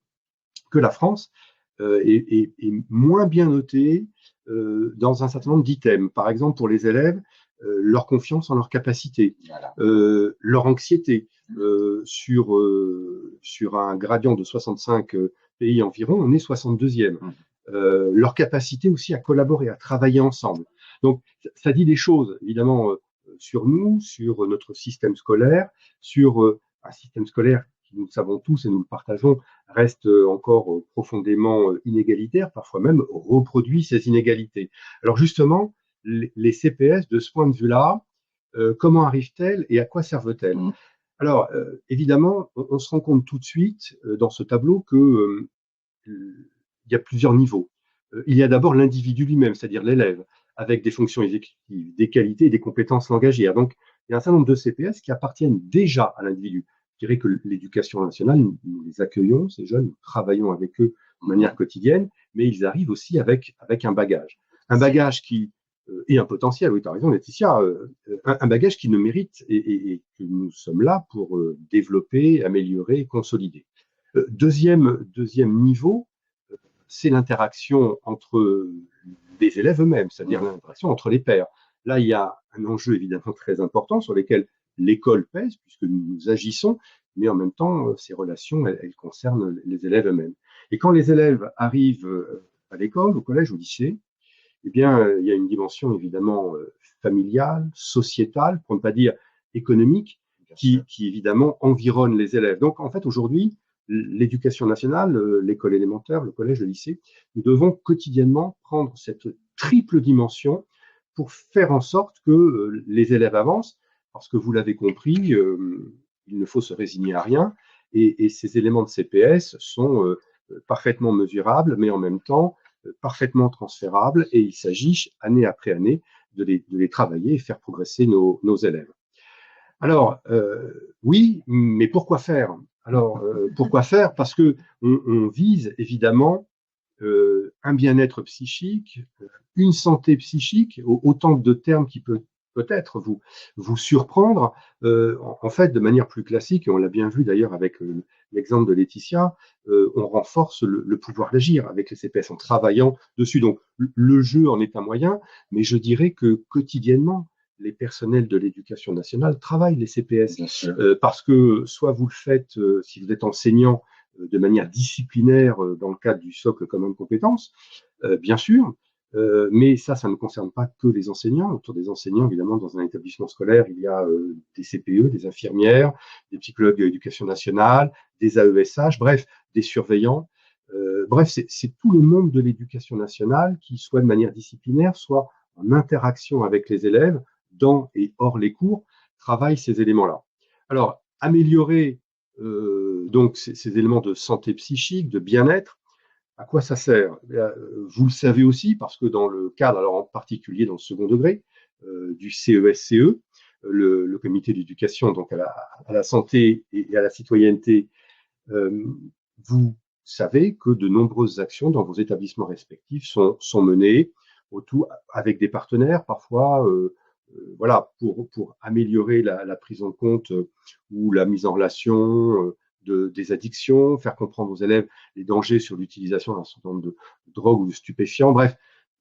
que la France est moins bien notée dans un certain nombre d'items. Par exemple, pour les élèves, leur confiance en leurs capacités, leur anxiété, sur un gradient de 65 pays environ, on est 62e. Leur capacité aussi à collaborer, à travailler ensemble. Donc, ça dit des choses, évidemment, sur nous, sur notre système scolaire, sur un système scolaire qui, nous le savons tous et nous le partageons, reste encore profondément inégalitaire, parfois même reproduit ces inégalités. Alors justement, les CPS, de ce point de vue-là, comment arrivent-elles et à quoi servent-elles? Alors, évidemment, on se rend compte tout de suite dans ce tableau que il y a plusieurs niveaux. Il y a d'abord l'individu lui-même, c'est-à-dire l'élève, avec des fonctions exécutives, des qualités et des compétences langagières. Donc, il y a un certain nombre de CPS qui appartiennent déjà à l'individu. Je dirais que l'éducation nationale, nous les accueillons, ces jeunes, nous travaillons avec eux de manière quotidienne, mais ils arrivent aussi avec un bagage. Un bagage qui et un potentiel, oui, tu as raison, Laetitia, un bagage qui ne mérite et que nous sommes là pour développer, améliorer, consolider. Deuxième niveau, c'est l'interaction entre les élèves eux-mêmes, c'est-à-dire l'interaction entre les pairs. Là, il y a un enjeu évidemment très important sur lequel l'école pèse, puisque nous agissons, mais en même temps, ces relations, elles concernent les élèves eux-mêmes. Et quand les élèves arrivent à l'école, au collège, au lycée, eh bien, il y a une dimension évidemment familiale, sociétale, pour ne pas dire économique, qui évidemment environne les élèves. Donc, en fait, aujourd'hui, l'éducation nationale, l'école élémentaire, le collège, le lycée, nous devons quotidiennement prendre cette triple dimension pour faire en sorte que les élèves avancent, parce que vous l'avez compris, il ne faut se résigner à rien, et ces éléments de CPS sont parfaitement mesurables, mais en même temps parfaitement transférables, et il s'agit, année après année, de les travailler et faire progresser nos élèves. Alors, oui, mais pourquoi faire? Alors, pourquoi faire? Parce que on vise évidemment un bien-être psychique, une santé psychique, autant de termes qui peut-être vous surprendre. En fait, de manière plus classique, et on l'a bien vu d'ailleurs avec l'exemple de Laetitia, on renforce le pouvoir d'agir avec les CPS en travaillant dessus. Donc, le jeu en est un moyen, mais je dirais que quotidiennement, les personnels de l'éducation nationale travaillent les CPS, parce que soit vous le faites, si vous êtes enseignant, de manière disciplinaire dans le cadre du socle commun de compétences, bien sûr, mais ça ne concerne pas que les enseignants. Autour des enseignants, évidemment, dans un établissement scolaire, il y a des CPE, des infirmières, des psychologues de l'éducation nationale, des AESH, bref, des surveillants. Bref, c'est tout le monde de l'éducation nationale qui, soit de manière disciplinaire, soit en interaction avec les élèves, dans et hors les cours, travaille ces éléments-là. Alors, améliorer donc ces éléments de santé psychique, de bien-être, à quoi ça sert? Vous le savez aussi, parce que dans le cadre, alors en particulier dans le second degré, du CESCE, le comité d'éducation donc à la santé et à la citoyenneté, vous savez que de nombreuses actions dans vos établissements respectifs sont menées tout avec des partenaires parfois, voilà, pour améliorer la prise en compte ou la mise en relation des addictions, faire comprendre aux élèves les dangers sur l'utilisation d'un certain nombre de drogues ou de stupéfiants. Bref,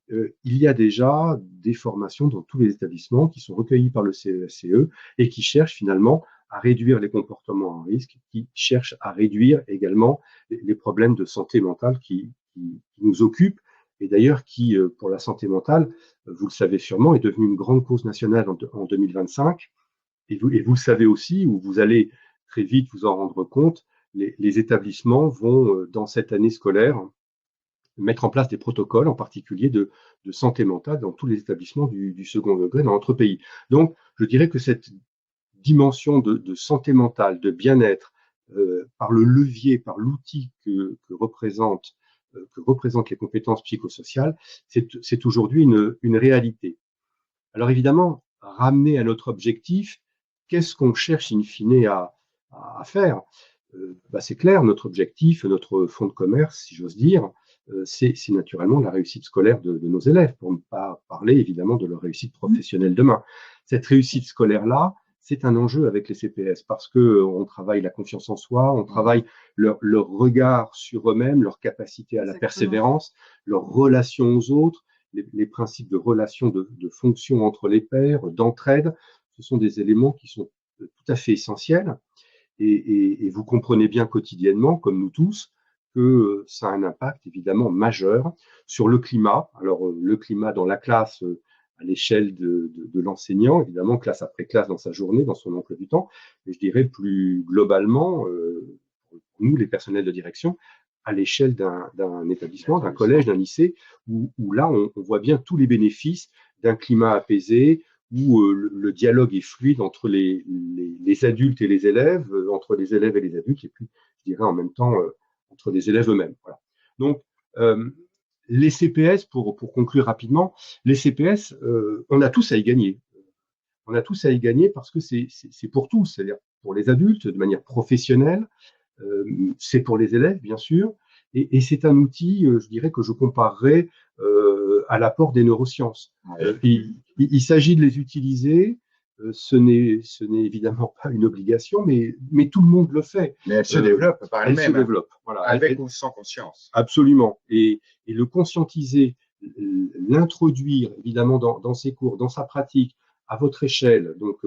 il y a déjà des formations dans tous les établissements qui sont recueillies par le CESCE et qui cherchent finalement à réduire les comportements en risque, qui cherchent à réduire également les problèmes de santé mentale qui nous occupent et d'ailleurs qui, pour la santé mentale, vous le savez sûrement, est devenue une grande cause nationale en 2025. Et vous le savez aussi, ou vous allez très vite vous en rendre compte, les établissements vont, dans cette année scolaire, mettre en place des protocoles, en particulier de santé mentale, dans tous les établissements du second degré dans notre pays. Donc, je dirais que cette dimension de santé mentale, de bien-être, par le levier, par l'outil que représentent les compétences psychosociales, c'est aujourd'hui une réalité. Alors évidemment, ramener à notre objectif, qu'est-ce qu'on cherche in fine à faire? C'est clair, notre objectif, notre fonds de commerce, si j'ose dire, c'est naturellement la réussite scolaire de nos élèves, pour ne pas parler évidemment de leur réussite professionnelle demain. Cette réussite scolaire-là, c'est un enjeu avec les CPS parce qu'on travaille la confiance en soi, on travaille leur regard sur eux-mêmes, leur capacité à la persévérance, leur relation aux autres, les principes de relation, de fonction entre les pairs, d'entraide. Ce sont des éléments qui sont tout à fait essentiels et vous comprenez bien quotidiennement, comme nous tous, que ça a un impact évidemment majeur sur le climat. Alors, le climat dans la classe, à l'échelle de l'enseignant, évidemment, classe après classe dans sa journée, dans son emploi du temps, et je dirais plus globalement, pour nous, les personnels de direction, à l'échelle d'un établissement, d'un collège, d'un lycée, où là, on voit bien tous les bénéfices d'un climat apaisé, où le dialogue est fluide entre les adultes et les élèves, entre les élèves et les adultes, et puis, je dirais en même temps, entre les élèves eux-mêmes. Voilà. Donc, les CPS, pour conclure rapidement, les CPS, on a tous à y gagner. On a tous à y gagner parce que c'est pour tous, c'est-à-dire pour les adultes de manière professionnelle, c'est pour les élèves, bien sûr, et c'est un outil, je dirais, que je comparerais à l'apport des neurosciences. Il s'agit de les utiliser. Ce n'est évidemment pas une obligation, mais tout le monde le fait. Mais elle se développe par elle-même. Elle se développe, voilà. Avec ou sans conscience. Absolument. Et le conscientiser, l'introduire évidemment dans ses cours, dans sa pratique, à votre échelle, donc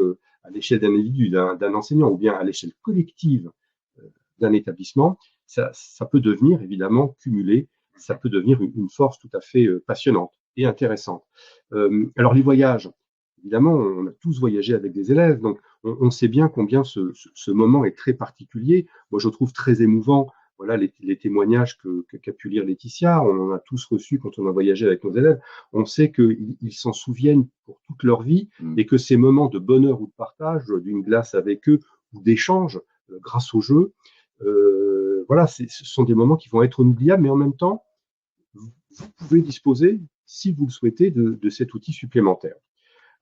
à l'échelle d'un individu, d'un enseignant, ou bien à l'échelle collective d'un établissement, ça peut devenir évidemment cumulé, ça peut devenir une force tout à fait passionnante et intéressante. Alors les voyages, évidemment, on a tous voyagé avec des élèves, donc on sait bien combien ce moment est très particulier. Moi, je trouve très émouvant, voilà, les témoignages qu'a pu lire Laetitia. On en a tous reçu quand on a voyagé avec nos élèves. On sait qu'ils s'en souviennent pour toute leur vie et que ces moments de bonheur ou de partage, d'une glace avec eux ou d'échange grâce au jeu, voilà, ce sont des moments qui vont être inoubliables, mais en même temps, vous pouvez disposer, si vous le souhaitez, de cet outil supplémentaire.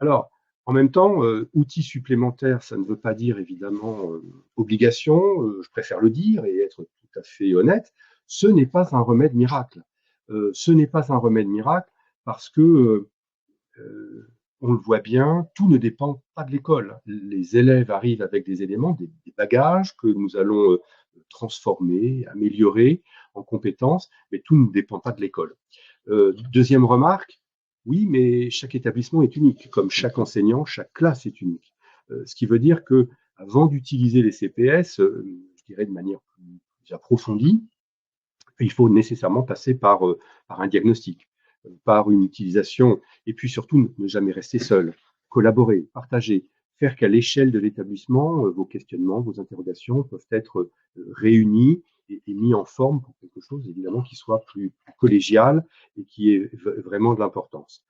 Alors, en même temps, outil supplémentaire, ça ne veut pas dire évidemment obligation, je préfère le dire et être tout à fait honnête, ce n'est pas un remède miracle. Ce n'est pas un remède miracle parce que, on le voit bien, tout ne dépend pas de l'école. Les élèves arrivent avec des éléments, des bagages que nous allons transformer, améliorer en compétences, mais tout ne dépend pas de l'école. Deuxième remarque, oui, mais chaque établissement est unique, comme chaque enseignant, chaque classe est unique. Ce qui veut dire que, avant d'utiliser les CPS, je dirais de manière plus approfondie, il faut nécessairement passer par un diagnostic, par une utilisation, et puis surtout ne jamais rester seul, collaborer, partager, faire qu'à l'échelle de l'établissement, vos questionnements, vos interrogations peuvent être réunis et mis en forme pour quelque chose, évidemment, qui soit plus collégial et qui ait vraiment de l'importance.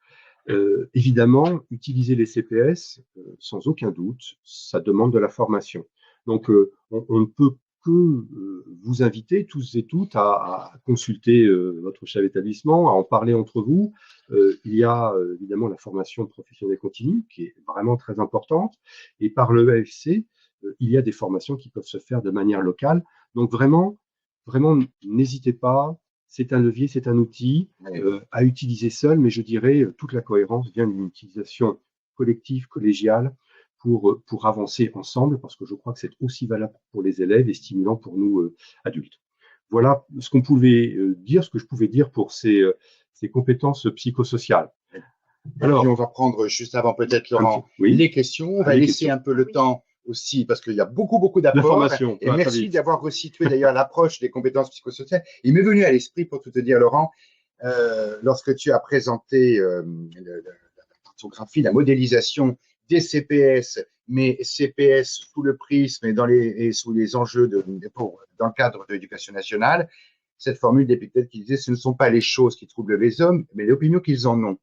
Évidemment, utiliser les CPS, sans aucun doute, ça demande de la formation. Donc, on ne peut que vous inviter tous et toutes à consulter votre chef d'établissement, à en parler entre vous. Il y a évidemment la formation professionnelle continue qui est vraiment très importante. Et par le EFC, il y a des formations qui peuvent se faire de manière locale. Donc vraiment, n'hésitez pas. c'est un levier, c'est un outil à utiliser seul, mais je dirais toute la cohérence vient d'une utilisation collective, collégiale, pour avancer ensemble, parce que je crois que c'est aussi valable pour les élèves et stimulant pour nous adultes. Voilà ce qu'on pouvait dire, ce que je pouvais dire pour ces compétences psychosociales. Alors, on va prendre juste avant peut-être, Laurent, les questions. On va laisser un peu le temps aussi, parce qu'il y a beaucoup d'apports. Et merci d'avoir resitué d'ailleurs l'approche des compétences psychosociales. Il m'est venu à l'esprit, pour tout te dire, Laurent, lorsque tu as présenté la cartographie, la modélisation des CPS, mais CPS sous le prisme et sous les enjeux dans le cadre de l'éducation nationale, cette formule d'Épictète qui disait « ce ne sont pas les choses qui troublent les hommes, mais les opinions qu'ils en ont ».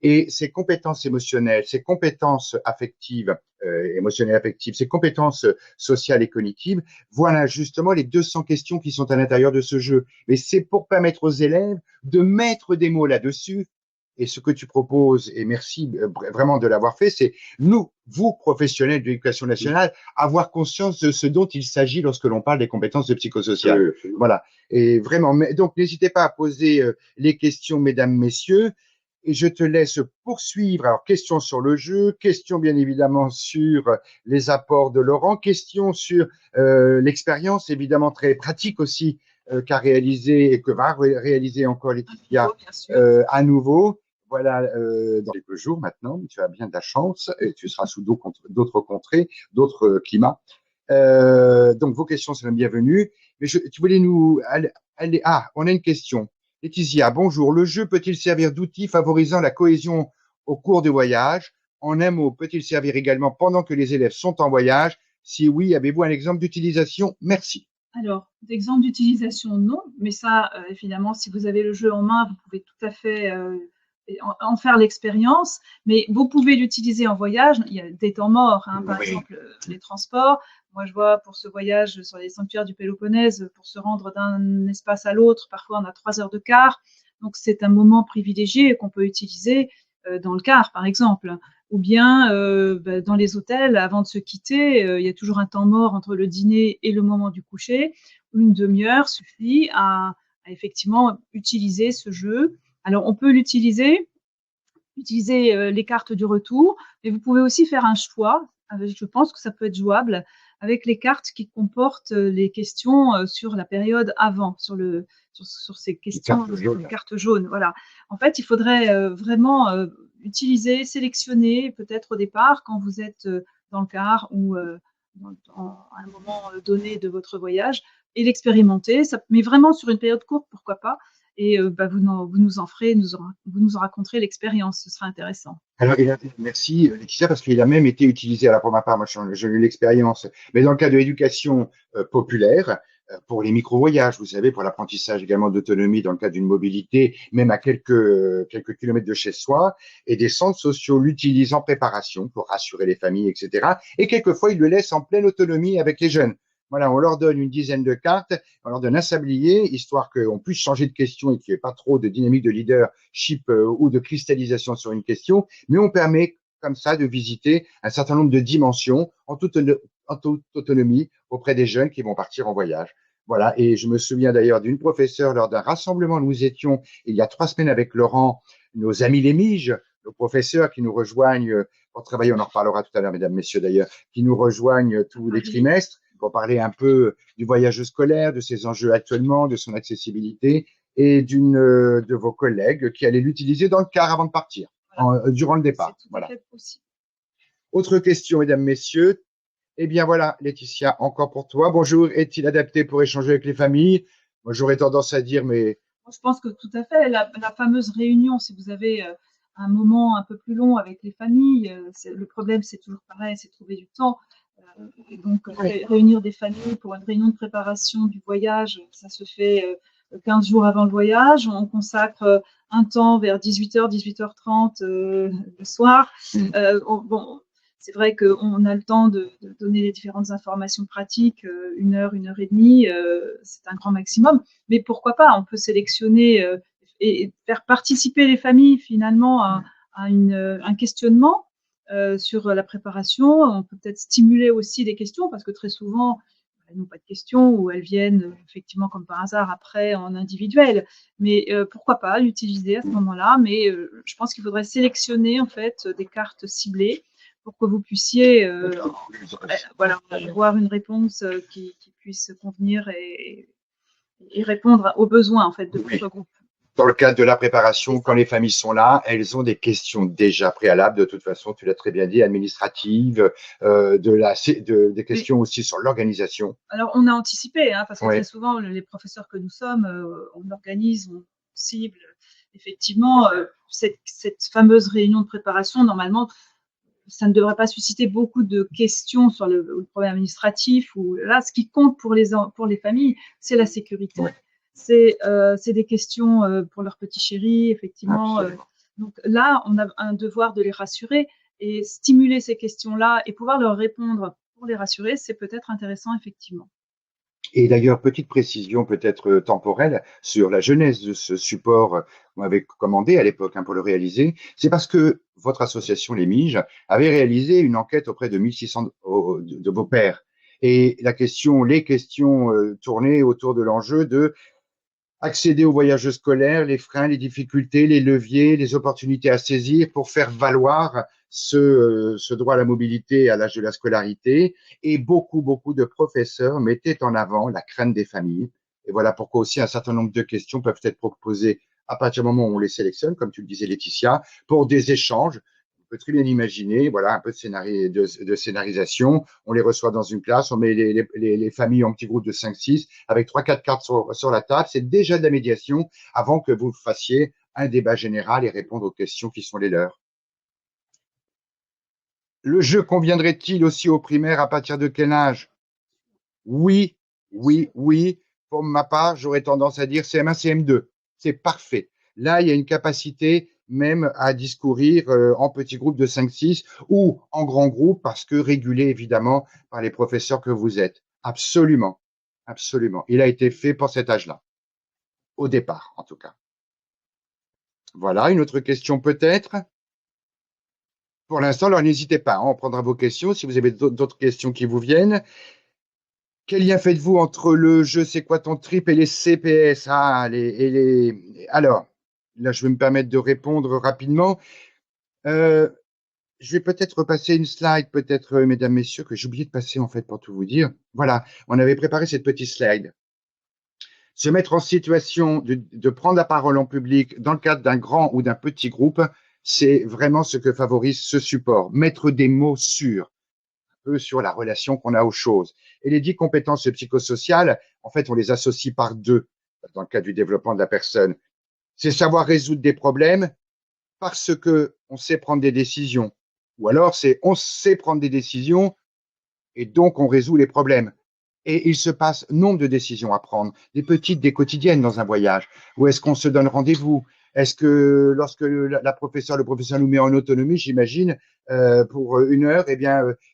Et ces compétences émotionnelles, ces compétences affectives, ces compétences sociales et cognitives, voilà justement les 200 questions qui sont à l'intérieur de ce jeu. Mais c'est pour permettre aux élèves de mettre des mots là-dessus. Et ce que tu proposes, et merci vraiment de l'avoir fait, c'est nous, vous, professionnels de l'éducation nationale, avoir conscience de ce dont il s'agit lorsque l'on parle des compétences de psychosocial. Voilà. Et vraiment, donc n'hésitez pas à poser les questions, mesdames, messieurs. Et je te laisse poursuivre. Alors, questions sur le jeu, questions bien évidemment sur les apports de Laurent, questions sur l'expérience, évidemment très pratique aussi, qu'a réalisé et que va réaliser encore Laetitia à nouveau. Voilà, dans quelques jours maintenant, tu as bien de la chance et tu seras sous d'autres contrées, d'autres climats. Donc, vos questions sont les bienvenues. Mais tu voulais nous aller. Ah, on a une question. Laetitia, bonjour. Le jeu peut-il servir d'outil favorisant la cohésion au cours du voyage? En un mot, peut-il servir également pendant que les élèves sont en voyage? Si oui, avez-vous un exemple d'utilisation? Merci. Alors, d'exemple d'utilisation, non. Mais ça, évidemment, si vous avez le jeu en main, vous pouvez tout à fait en faire l'expérience. Mais vous pouvez l'utiliser en voyage. Il y a des temps morts, hein, par exemple, les transports. Moi, je vois pour ce voyage sur les sanctuaires du Péloponnèse, pour se rendre d'un espace à l'autre, parfois on a 3 heures de car. Donc, c'est un moment privilégié qu'on peut utiliser dans le car, par exemple. Ou bien dans les hôtels, avant de se quitter, il y a toujours un temps mort entre le dîner et le moment du coucher. Une demi-heure suffit à effectivement utiliser ce jeu. Alors, on peut utiliser les cartes du retour, mais vous pouvez aussi faire un choix. Je pense que ça peut être jouable avec les cartes qui comportent les questions sur la période avant, sur ces questions, les cartes jaunes. Voilà. En fait, il faudrait vraiment utiliser, sélectionner peut-être au départ quand vous êtes dans le car ou à un moment donné de votre voyage et l'expérimenter. Mais vraiment sur une période courte, pourquoi pas. Et vous nous en raconterez l'expérience, ce sera intéressant. Alors, merci Laetitia, parce qu'il a même été utilisé, alors pour ma part, moi j'ai eu l'expérience, mais dans le cas de l'éducation populaire, pour les micro-voyages, vous savez, pour l'apprentissage également d'autonomie dans le cadre d'une mobilité, même à quelques kilomètres de chez soi, et des centres sociaux l'utilisent en préparation pour rassurer les familles, etc. Et quelquefois, ils le laissent en pleine autonomie avec les jeunes. Voilà, on leur donne une dizaine de cartes, on leur donne un sablier, histoire qu'on puisse changer de question et qu'il n'y ait pas trop de dynamique de leadership ou de cristallisation sur une question, mais on permet comme ça de visiter un certain nombre de dimensions en toute autonomie auprès des jeunes qui vont partir en voyage. Voilà, et je me souviens d'ailleurs d'une professeure lors d'un rassemblement, nous étions il y a 3 semaines avec Laurent, nos amis les Miges, nos professeurs qui nous rejoignent pour travailler, on en reparlera tout à l'heure, mesdames, messieurs d'ailleurs, qui nous rejoignent tous les trimestres, pour parler un peu du voyage scolaire, de ses enjeux actuellement, de son accessibilité, et d'une de vos collègues qui allait l'utiliser dans le car avant de partir, durant le départ. Voilà. Autre question, mesdames, messieurs. Eh bien voilà, Laetitia, encore pour toi. Bonjour, est-il adapté pour échanger avec les familles? Moi, j'aurais tendance à dire, mais… Je pense que tout à fait. La fameuse réunion, si vous avez un moment un peu plus long avec les familles, le problème, c'est toujours pareil, c'est trouver du temps. Et donc, réunir des familles pour une réunion de préparation du voyage, ça se fait 15 jours avant le voyage. On consacre un temps vers 18h, 18h30 le soir. C'est vrai qu'on a le temps de donner les différentes informations pratiques, 1 heure, 1 heure et demie, c'est un grand maximum. Mais pourquoi pas, on peut sélectionner et faire participer les familles finalement à un questionnement sur la préparation. On peut peut-être stimuler aussi des questions parce que très souvent, elles n'ont pas de questions ou elles viennent effectivement comme par hasard après en individuel. Mais pourquoi pas l'utiliser à ce moment-là. Mais je pense qu'il faudrait sélectionner en fait des cartes ciblées pour que vous puissiez voilà, avoir une réponse qui puisse convenir et répondre aux besoins en fait de votre groupe. Dans le cadre de la préparation, quand les familles sont là, elles ont des questions déjà préalables, de toute façon, tu l'as très bien dit, administratives, des questions aussi sur l'organisation. Alors, on a anticipé, hein, parce que très souvent, les professeurs que nous sommes, on organise, on cible effectivement cette fameuse réunion de préparation. Normalement, ça ne devrait pas susciter beaucoup de questions sur le problème administratif. Ou là, ce qui compte pour les familles, c'est la sécurité. C'est des questions pour leurs petits chéris, effectivement. Donc là, on a un devoir de les rassurer et stimuler ces questions-là et pouvoir leur répondre pour les rassurer, c'est peut-être intéressant, effectivement. Et d'ailleurs, petite précision peut-être temporelle sur la genèse de ce support qu'on m'avait commandé à l'époque pour le réaliser. C'est parce que votre association Les Miges avait réalisé une enquête auprès de 1600 de vos pairs. Et les questions tournaient autour de l'enjeu de accéder au voyage scolaire, les freins, les difficultés, les leviers, les opportunités à saisir pour faire valoir ce droit à la mobilité à l'âge de la scolarité. Et beaucoup de professeurs mettaient en avant la crainte des familles. Et voilà pourquoi aussi un certain nombre de questions peuvent être proposées à partir du moment où on les sélectionne, comme tu le disais Laetitia, pour des échanges. On peut très bien imaginer, voilà, un peu de scénarisation. On les reçoit dans une classe, on met les familles en petits groupes de 5-6 avec 3-4 cartes sur la table. C'est déjà de la médiation avant que vous fassiez un débat général et répondre aux questions qui sont les leurs. Le jeu conviendrait-il aussi aux primaires à partir de quel âge? Oui. Pour ma part, j'aurais tendance à dire CM1, CM2. C'est parfait. Là, il y a une capacité même à discourir en petits groupes de 5-6 ou en grands groupes parce que régulé évidemment par les professeurs que vous êtes. Absolument. Il a été fait pour cet âge-là. Au départ, en tout cas. Voilà, une autre question peut-être? Pour l'instant, alors n'hésitez pas, on prendra vos questions si vous avez d'autres questions qui vous viennent. Quel lien faites-vous entre le jeu C'est quoi ton trip et les CPS? Alors, là, je vais me permettre de répondre rapidement. Je vais peut-être repasser une slide, mesdames, messieurs, que j'ai oublié de passer, en fait, pour tout vous dire. Voilà, on avait préparé cette petite slide. Se mettre en situation de prendre la parole en public dans le cadre d'un grand ou d'un petit groupe, c'est vraiment ce que favorise ce support. Mettre des mots sûrs, sur la relation qu'on a aux choses. Et les 10 compétences psychosociales, en fait, on les associe par 2 dans le cadre du développement de la personne. C'est savoir résoudre des problèmes parce que on sait prendre des décisions. Ou alors, c'est on sait prendre des décisions et donc on résout les problèmes. Et il se passe nombre de décisions à prendre, des petites, des quotidiennes dans un voyage. Où est-ce qu'on se donne rendez-vous? Est-ce que lorsque le professeur nous met en autonomie, j'imagine, pour 1 heure,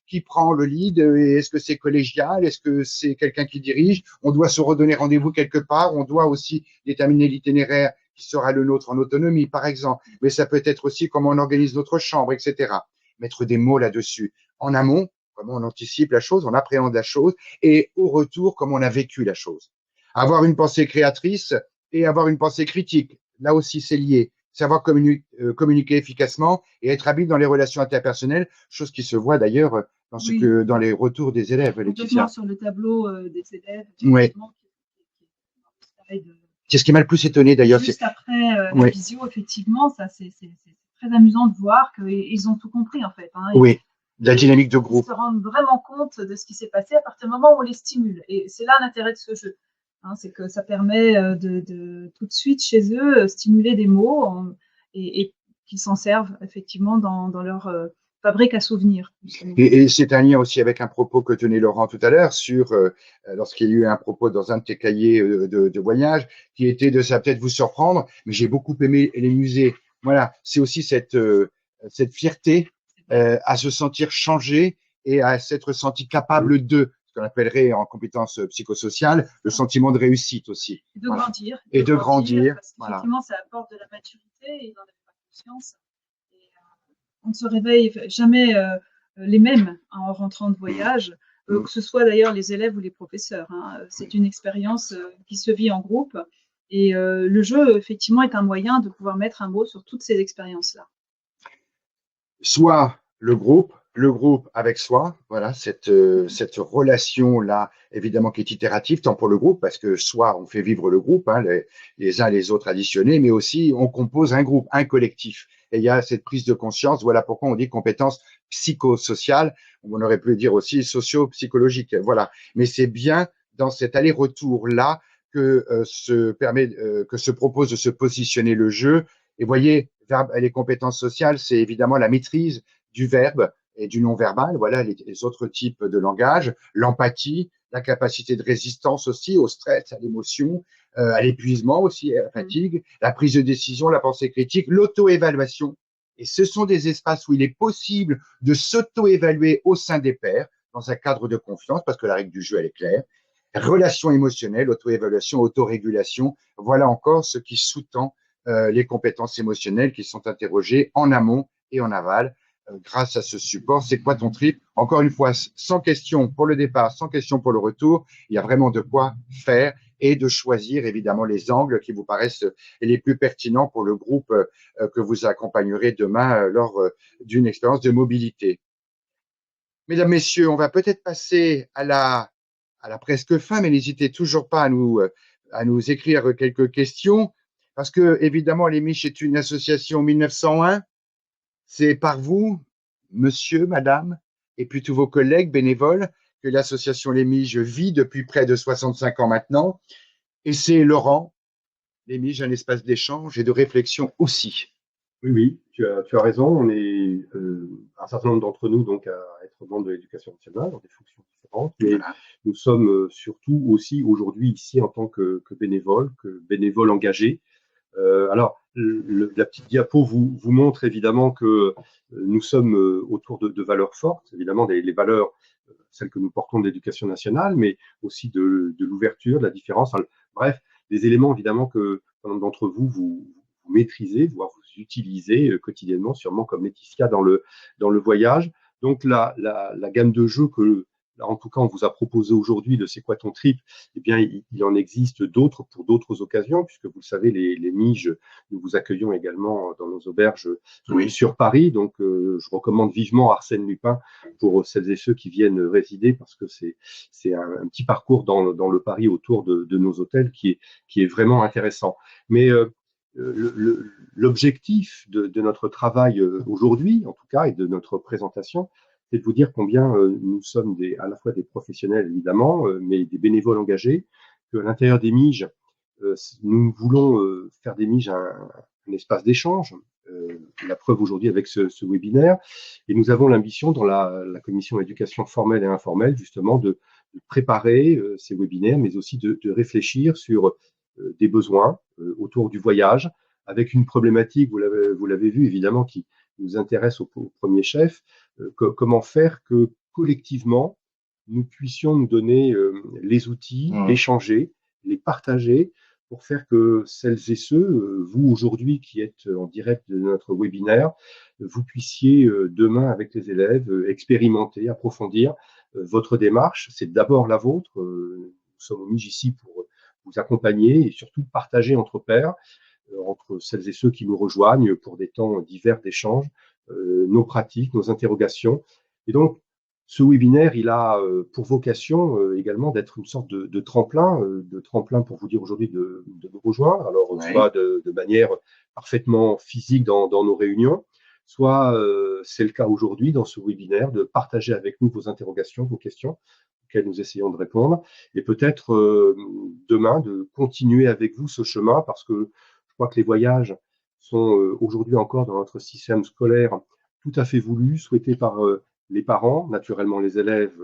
qui prend le lead? Est-ce que c'est collégial? Est-ce que c'est quelqu'un qui dirige? On doit se redonner rendez-vous quelque part. On doit aussi déterminer l'itinéraire qui sera le nôtre en autonomie, par exemple. Mais ça peut être aussi comment on organise notre chambre, etc. Mettre des mots là-dessus. En amont, comment on anticipe la chose, on appréhende la chose, et au retour, comment on a vécu la chose. Avoir une pensée créatrice et avoir une pensée critique, là aussi c'est lié. Savoir communiquer efficacement et être habile dans les relations interpersonnelles, chose qui se voit d'ailleurs dans les retours des élèves. Complètement sur le tableau des élèves. Oui. C'est ce qui m'a le plus étonné d'ailleurs. Juste après la visio, effectivement, ça c'est très amusant de voir qu'ils ont tout compris en fait. Oui. La dynamique de groupe. Ils se rendent vraiment compte de ce qui s'est passé à partir du moment où on les stimule. Et c'est là l'intérêt de ce jeu. C'est que ça permet de tout de suite chez eux stimuler des mots et qu'ils s'en servent effectivement dans leur fabrique à souvenirs. Et c'est un lien aussi avec un propos que tenait Laurent tout à l'heure sur lorsqu'il y a eu un propos dans un de tes cahiers de voyage qui était de ça peut-être vous surprendre, mais j'ai beaucoup aimé les musées. Voilà, c'est aussi cette fierté à se sentir changé et à s'être senti capable de, ce qu'on appellerait en compétences psychosociales, le sentiment de réussite aussi. Et de grandir. Et de grandir. Parce qu'effectivement, ça apporte de la maturité et d'en avoir conscience. Et, on ne se réveille jamais les mêmes en rentrant de voyage. que ce soit d'ailleurs les élèves ou les professeurs, hein. C'est une expérience qui se vit en groupe. Et le jeu, effectivement, est un moyen de pouvoir mettre un mot sur toutes ces expériences-là. Soit le groupe avec soi, voilà, cette relation-là, évidemment, qui est itérative, tant pour le groupe, parce que soit on fait vivre le groupe, hein, les uns les autres additionnés, mais aussi on compose un groupe, un collectif. Et il y a cette prise de conscience, voilà pourquoi on dit compétences psychosociales, on aurait pu dire aussi socio-psychologiques, voilà. Mais c'est bien dans cet aller-retour-là que se propose de se positionner le jeu. Et voyez, les compétences sociales, c'est évidemment la maîtrise du verbe et du non-verbal, voilà les autres types de langage, l'empathie, la capacité de résistance aussi au stress, à l'émotion, à l'épuisement aussi, à la fatigue, la prise de décision, la pensée critique, l'auto-évaluation. Et ce sont des espaces où il est possible de s'auto-évaluer au sein des pairs, dans un cadre de confiance, parce que la règle du jeu, elle est claire. Relation émotionnelle, auto-évaluation, autorégulation, voilà encore ce qui sous-tend les compétences émotionnelles qui sont interrogées en amont et en aval grâce à ce support. C'est quoi ton trip? Encore une fois, sans question pour le départ, sans question pour le retour, il y a vraiment de quoi faire et de choisir évidemment les angles qui vous paraissent les plus pertinents pour le groupe que vous accompagnerez demain lors d'une expérience de mobilité. Mesdames, Messieurs, on va peut-être passer à la presque fin, mais n'hésitez toujours pas à nous écrire quelques questions, parce que, évidemment, les Miches est une association 1901. C'est par vous, monsieur, madame, et puis tous vos collègues bénévoles, que l'association Les Miges vit depuis près de 65 ans maintenant. Et c'est Laurent, Les Miges, un espace d'échange et de réflexion aussi. Oui, tu as raison. On est un certain nombre d'entre nous donc à être membres de l'éducation nationale dans des fonctions différentes, mais voilà. Nous sommes surtout aussi aujourd'hui ici en tant que bénévoles engagés. Alors, la petite diapo vous montre évidemment que nous sommes autour de valeurs fortes, évidemment les valeurs, celles que nous portons de l'éducation nationale, mais aussi de l'ouverture, de la différence. Alors, bref, des éléments évidemment que d'entre vous maîtrisez, voire vous utilisez quotidiennement, sûrement comme Laetitia dans le voyage. Donc la gamme de jeux que, en tout cas, on vous a proposé aujourd'hui de C'est quoi ton trip, eh bien, il en existe d'autres pour d'autres occasions, puisque vous le savez, les Miges, nous vous accueillons également dans nos auberges sur Paris. Donc, je recommande vivement Arsène Lupin pour celles et ceux qui viennent résider, parce que c'est un petit parcours dans le Paris autour de nos hôtels qui est vraiment intéressant. Mais l'objectif de notre travail aujourd'hui, en tout cas, et de notre présentation, c'est de vous dire combien nous sommes à la fois des professionnels, évidemment, mais des bénévoles engagés, qu'à l'intérieur des Miges, nous voulons faire des Miges un espace d'échange, la preuve aujourd'hui avec ce webinaire, et nous avons l'ambition dans la commission éducation formelle et informelle, justement, de préparer ces webinaires, mais aussi de réfléchir sur des besoins autour du voyage, avec une problématique, vous l'avez vu évidemment, qui nous intéresse au premier chef, comment faire que collectivement, nous puissions nous donner les outils, échanger, les partager, pour faire que celles et ceux, vous aujourd'hui qui êtes en direct de notre webinaire, vous puissiez demain avec les élèves expérimenter, approfondir votre démarche. C'est d'abord la vôtre. Nous sommes au Miges ici pour vous accompagner et surtout partager entre pairs, entre celles et ceux qui nous rejoignent pour des temps divers d'échange, nos pratiques, nos interrogations. Et donc, ce webinaire, il a pour vocation également d'être une sorte de tremplin pour vous dire aujourd'hui de nous rejoindre, alors soit de manière parfaitement physique dans nos réunions, soit c'est le cas aujourd'hui dans ce webinaire, de partager avec nous vos interrogations, vos questions, auxquelles nous essayons de répondre, et peut-être demain de continuer avec vous ce chemin, parce que je crois que les voyages sont aujourd'hui encore dans notre système scolaire tout à fait voulus, souhaités par les parents, naturellement les élèves,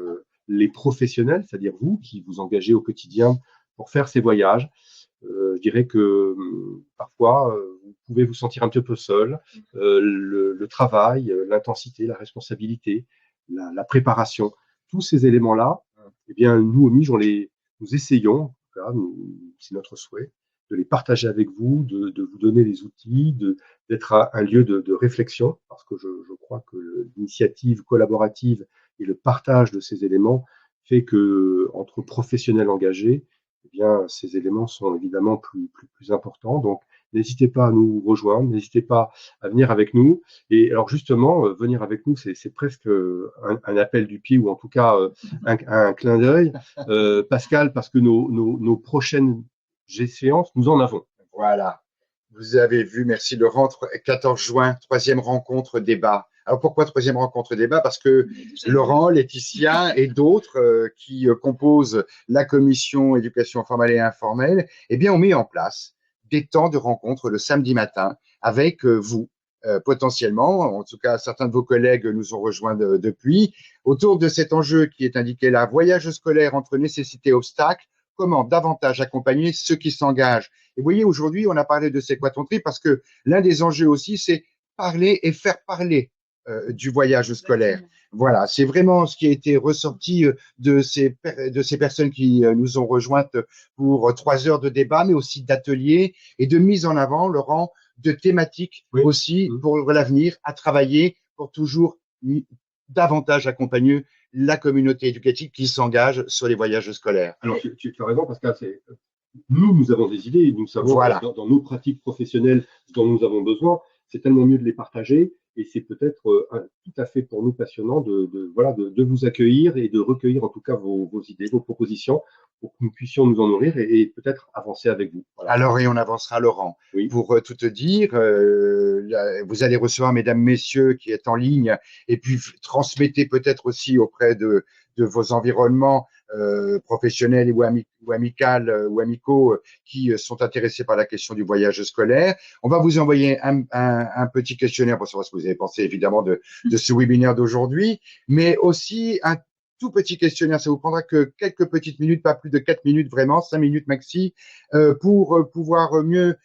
les professionnels, c'est-à-dire vous qui vous engagez au quotidien pour faire ces voyages. Je dirais que parfois, vous pouvez vous sentir un petit peu seul. Le travail, l'intensité, la responsabilité, la préparation, tous ces éléments-là, eh bien, nous, au Miges, nous essayons, c'est notre souhait, de les partager avec vous, de vous donner les outils, d'être un lieu de réflexion, parce que je crois que l'initiative collaborative et le partage de ces éléments fait que entre professionnels engagés, eh bien, ces éléments sont évidemment plus importants. Donc, n'hésitez pas à nous rejoindre, n'hésitez pas à venir avec nous. Et alors justement, venir avec nous, c'est presque un appel du pied ou en tout cas un clin d'œil, Pascal, parce que nos prochaines séances, nous en avons. Voilà. Vous avez vu, merci Laurent, 14 juin, troisième rencontre débat. Alors pourquoi troisième rencontre débat? Parce que Laurent, Laetitia et d'autres qui composent la commission éducation formelle et informelle, eh bien, ont mis en place des temps de rencontre le samedi matin avec vous, potentiellement. En tout cas, certains de vos collègues nous ont rejoints depuis, autour de cet enjeu qui est indiqué là, voyage scolaire entre nécessité et obstacle, comment davantage accompagner ceux qui s'engagent. Et vous voyez, aujourd'hui, on a parlé de C'est quoi ton trip parce que l'un des enjeux aussi, c'est parler et faire parler du voyage scolaire. Voilà, c'est vraiment ce qui a été ressorti de ces personnes qui nous ont rejointes pour 3 heures de débat, mais aussi d'ateliers et de mise en avant, Laurent, de thématiques aussi pour l'avenir, à travailler pour toujours davantage accompagner la communauté éducative qui s'engage sur les voyages scolaires. Alors, tu as raison, Pascal, nous avons des idées, nous savons dans nos pratiques professionnelles dont nous avons besoin, c'est tellement mieux de les partager et c'est peut-être tout à fait pour nous passionnant de vous accueillir et de recueillir en tout cas vos idées, vos propositions pour que nous puissions nous en nourrir et peut-être avancer avec vous. Voilà. Alors, et on avancera, Laurent. Oui. Pour tout te dire, vous allez recevoir, mesdames, messieurs, qui est en ligne et puis transmettez peut-être aussi auprès de vos environnements professionnels ou amicaux qui sont intéressés par la question du voyage scolaire. On va vous envoyer un petit questionnaire pour savoir ce que vous avez pensé évidemment de ce webinaire d'aujourd'hui, mais aussi un tout petit questionnaire. Ça vous prendra que quelques petites minutes, pas plus de 4 minutes vraiment, 5 minutes maxi, pour pouvoir mieux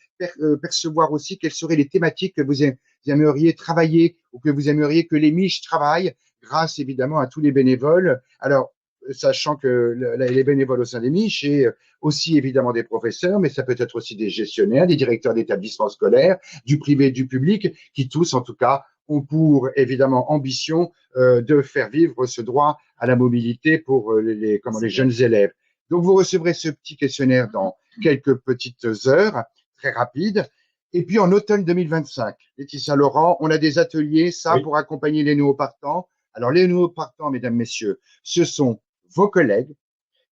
percevoir aussi quelles seraient les thématiques que vous aimeriez travailler ou que vous aimeriez que les Miches travaillent grâce évidemment à tous les bénévoles. Alors, sachant que les bénévoles au sein des Miches et aussi évidemment des professeurs, mais ça peut être aussi des gestionnaires, des directeurs d'établissements scolaires, du privé, du public, qui tous en tout cas ont pour évidemment ambition de faire vivre ce droit à la mobilité pour les jeunes élèves. Donc vous recevrez ce petit questionnaire dans quelques petites heures, très rapides. Et puis en automne 2025, Laetitia, Laurent, on a des ateliers, pour accompagner les nouveaux partants. Alors les nouveaux partants, mesdames, messieurs, ce sont vos collègues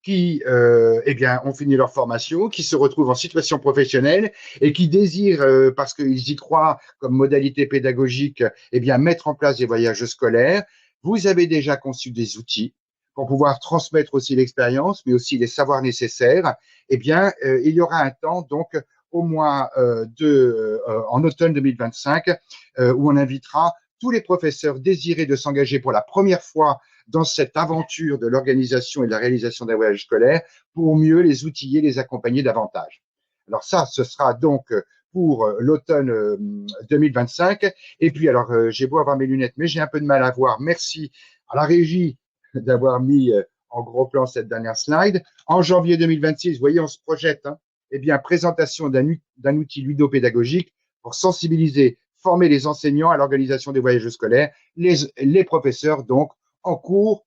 qui ont fini leur formation, qui se retrouvent en situation professionnelle et qui désirent, parce qu'ils y croient comme modalité pédagogique, mettre en place des voyages scolaires. Vous avez déjà conçu des outils pour pouvoir transmettre aussi l'expérience, mais aussi les savoirs nécessaires. Il y aura un temps, donc, au mois en automne 2025, où on invitera tous les professeurs désirés de s'engager pour la première fois dans cette aventure de l'organisation et de la réalisation d'un voyage scolaire pour mieux les outiller, les accompagner davantage. Alors ça, ce sera donc pour l'automne 2025. Et puis, alors, j'ai beau avoir mes lunettes, mais j'ai un peu de mal à voir. Merci à la régie d'avoir mis en gros plan cette dernière slide. En janvier 2026, vous voyez, on se projette, présentation d'un outil ludopédagogique pour sensibiliser, former les enseignants à l'organisation des voyages scolaires, les professeurs, donc, en cours,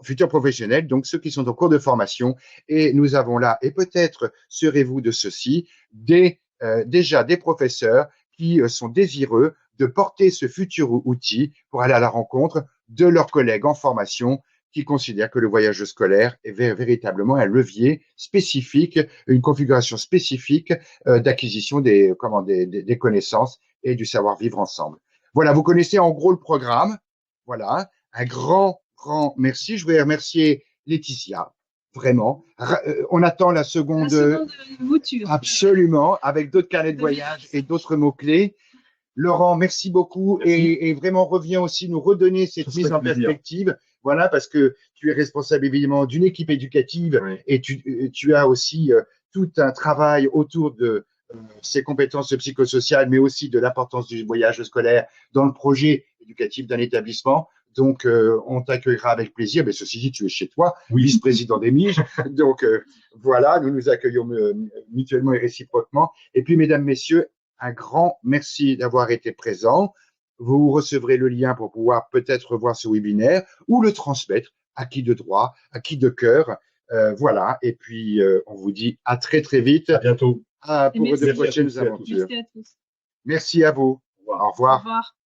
futurs professionnels, donc ceux qui sont en cours de formation. Et nous avons là, et peut-être serez-vous de ceux-ci, déjà des professeurs qui sont désireux de porter ce futur outil pour aller à la rencontre de leurs collègues en formation qui considèrent que le voyage scolaire est véritablement un levier spécifique, une configuration spécifique d'acquisition des connaissances et du savoir-vivre ensemble. Voilà, vous connaissez en gros le programme. Voilà, un grand merci. Je voudrais remercier Laetitia, vraiment. On attend la seconde mouture. Absolument, avec d'autres carnets de voyage et d'autres mots-clés. Laurent, merci beaucoup. Et vraiment, reviens aussi nous redonner cette mise en perspective. Voilà, parce que tu es responsable évidemment d'une équipe éducative et tu as aussi tout un travail autour de ces compétences psychosociales, mais aussi de l'importance du voyage scolaire dans le projet éducatif d'un établissement. Donc, on t'accueillera avec plaisir. Mais ceci dit, tu es chez toi, vice-président des Miges. Donc, voilà, nous nous accueillons mutuellement et réciproquement. Et puis, mesdames, messieurs, un grand merci d'avoir été présents. Vous recevrez le lien pour pouvoir peut-être voir ce webinaire ou le transmettre acquis de droit, acquis de cœur. Voilà, et puis on vous dit à très très vite. À bientôt. Pour de merci. prochaines Merci à tous. aventures. Merci à tous. Merci à vous. Au revoir. Au Au revoir. revoir.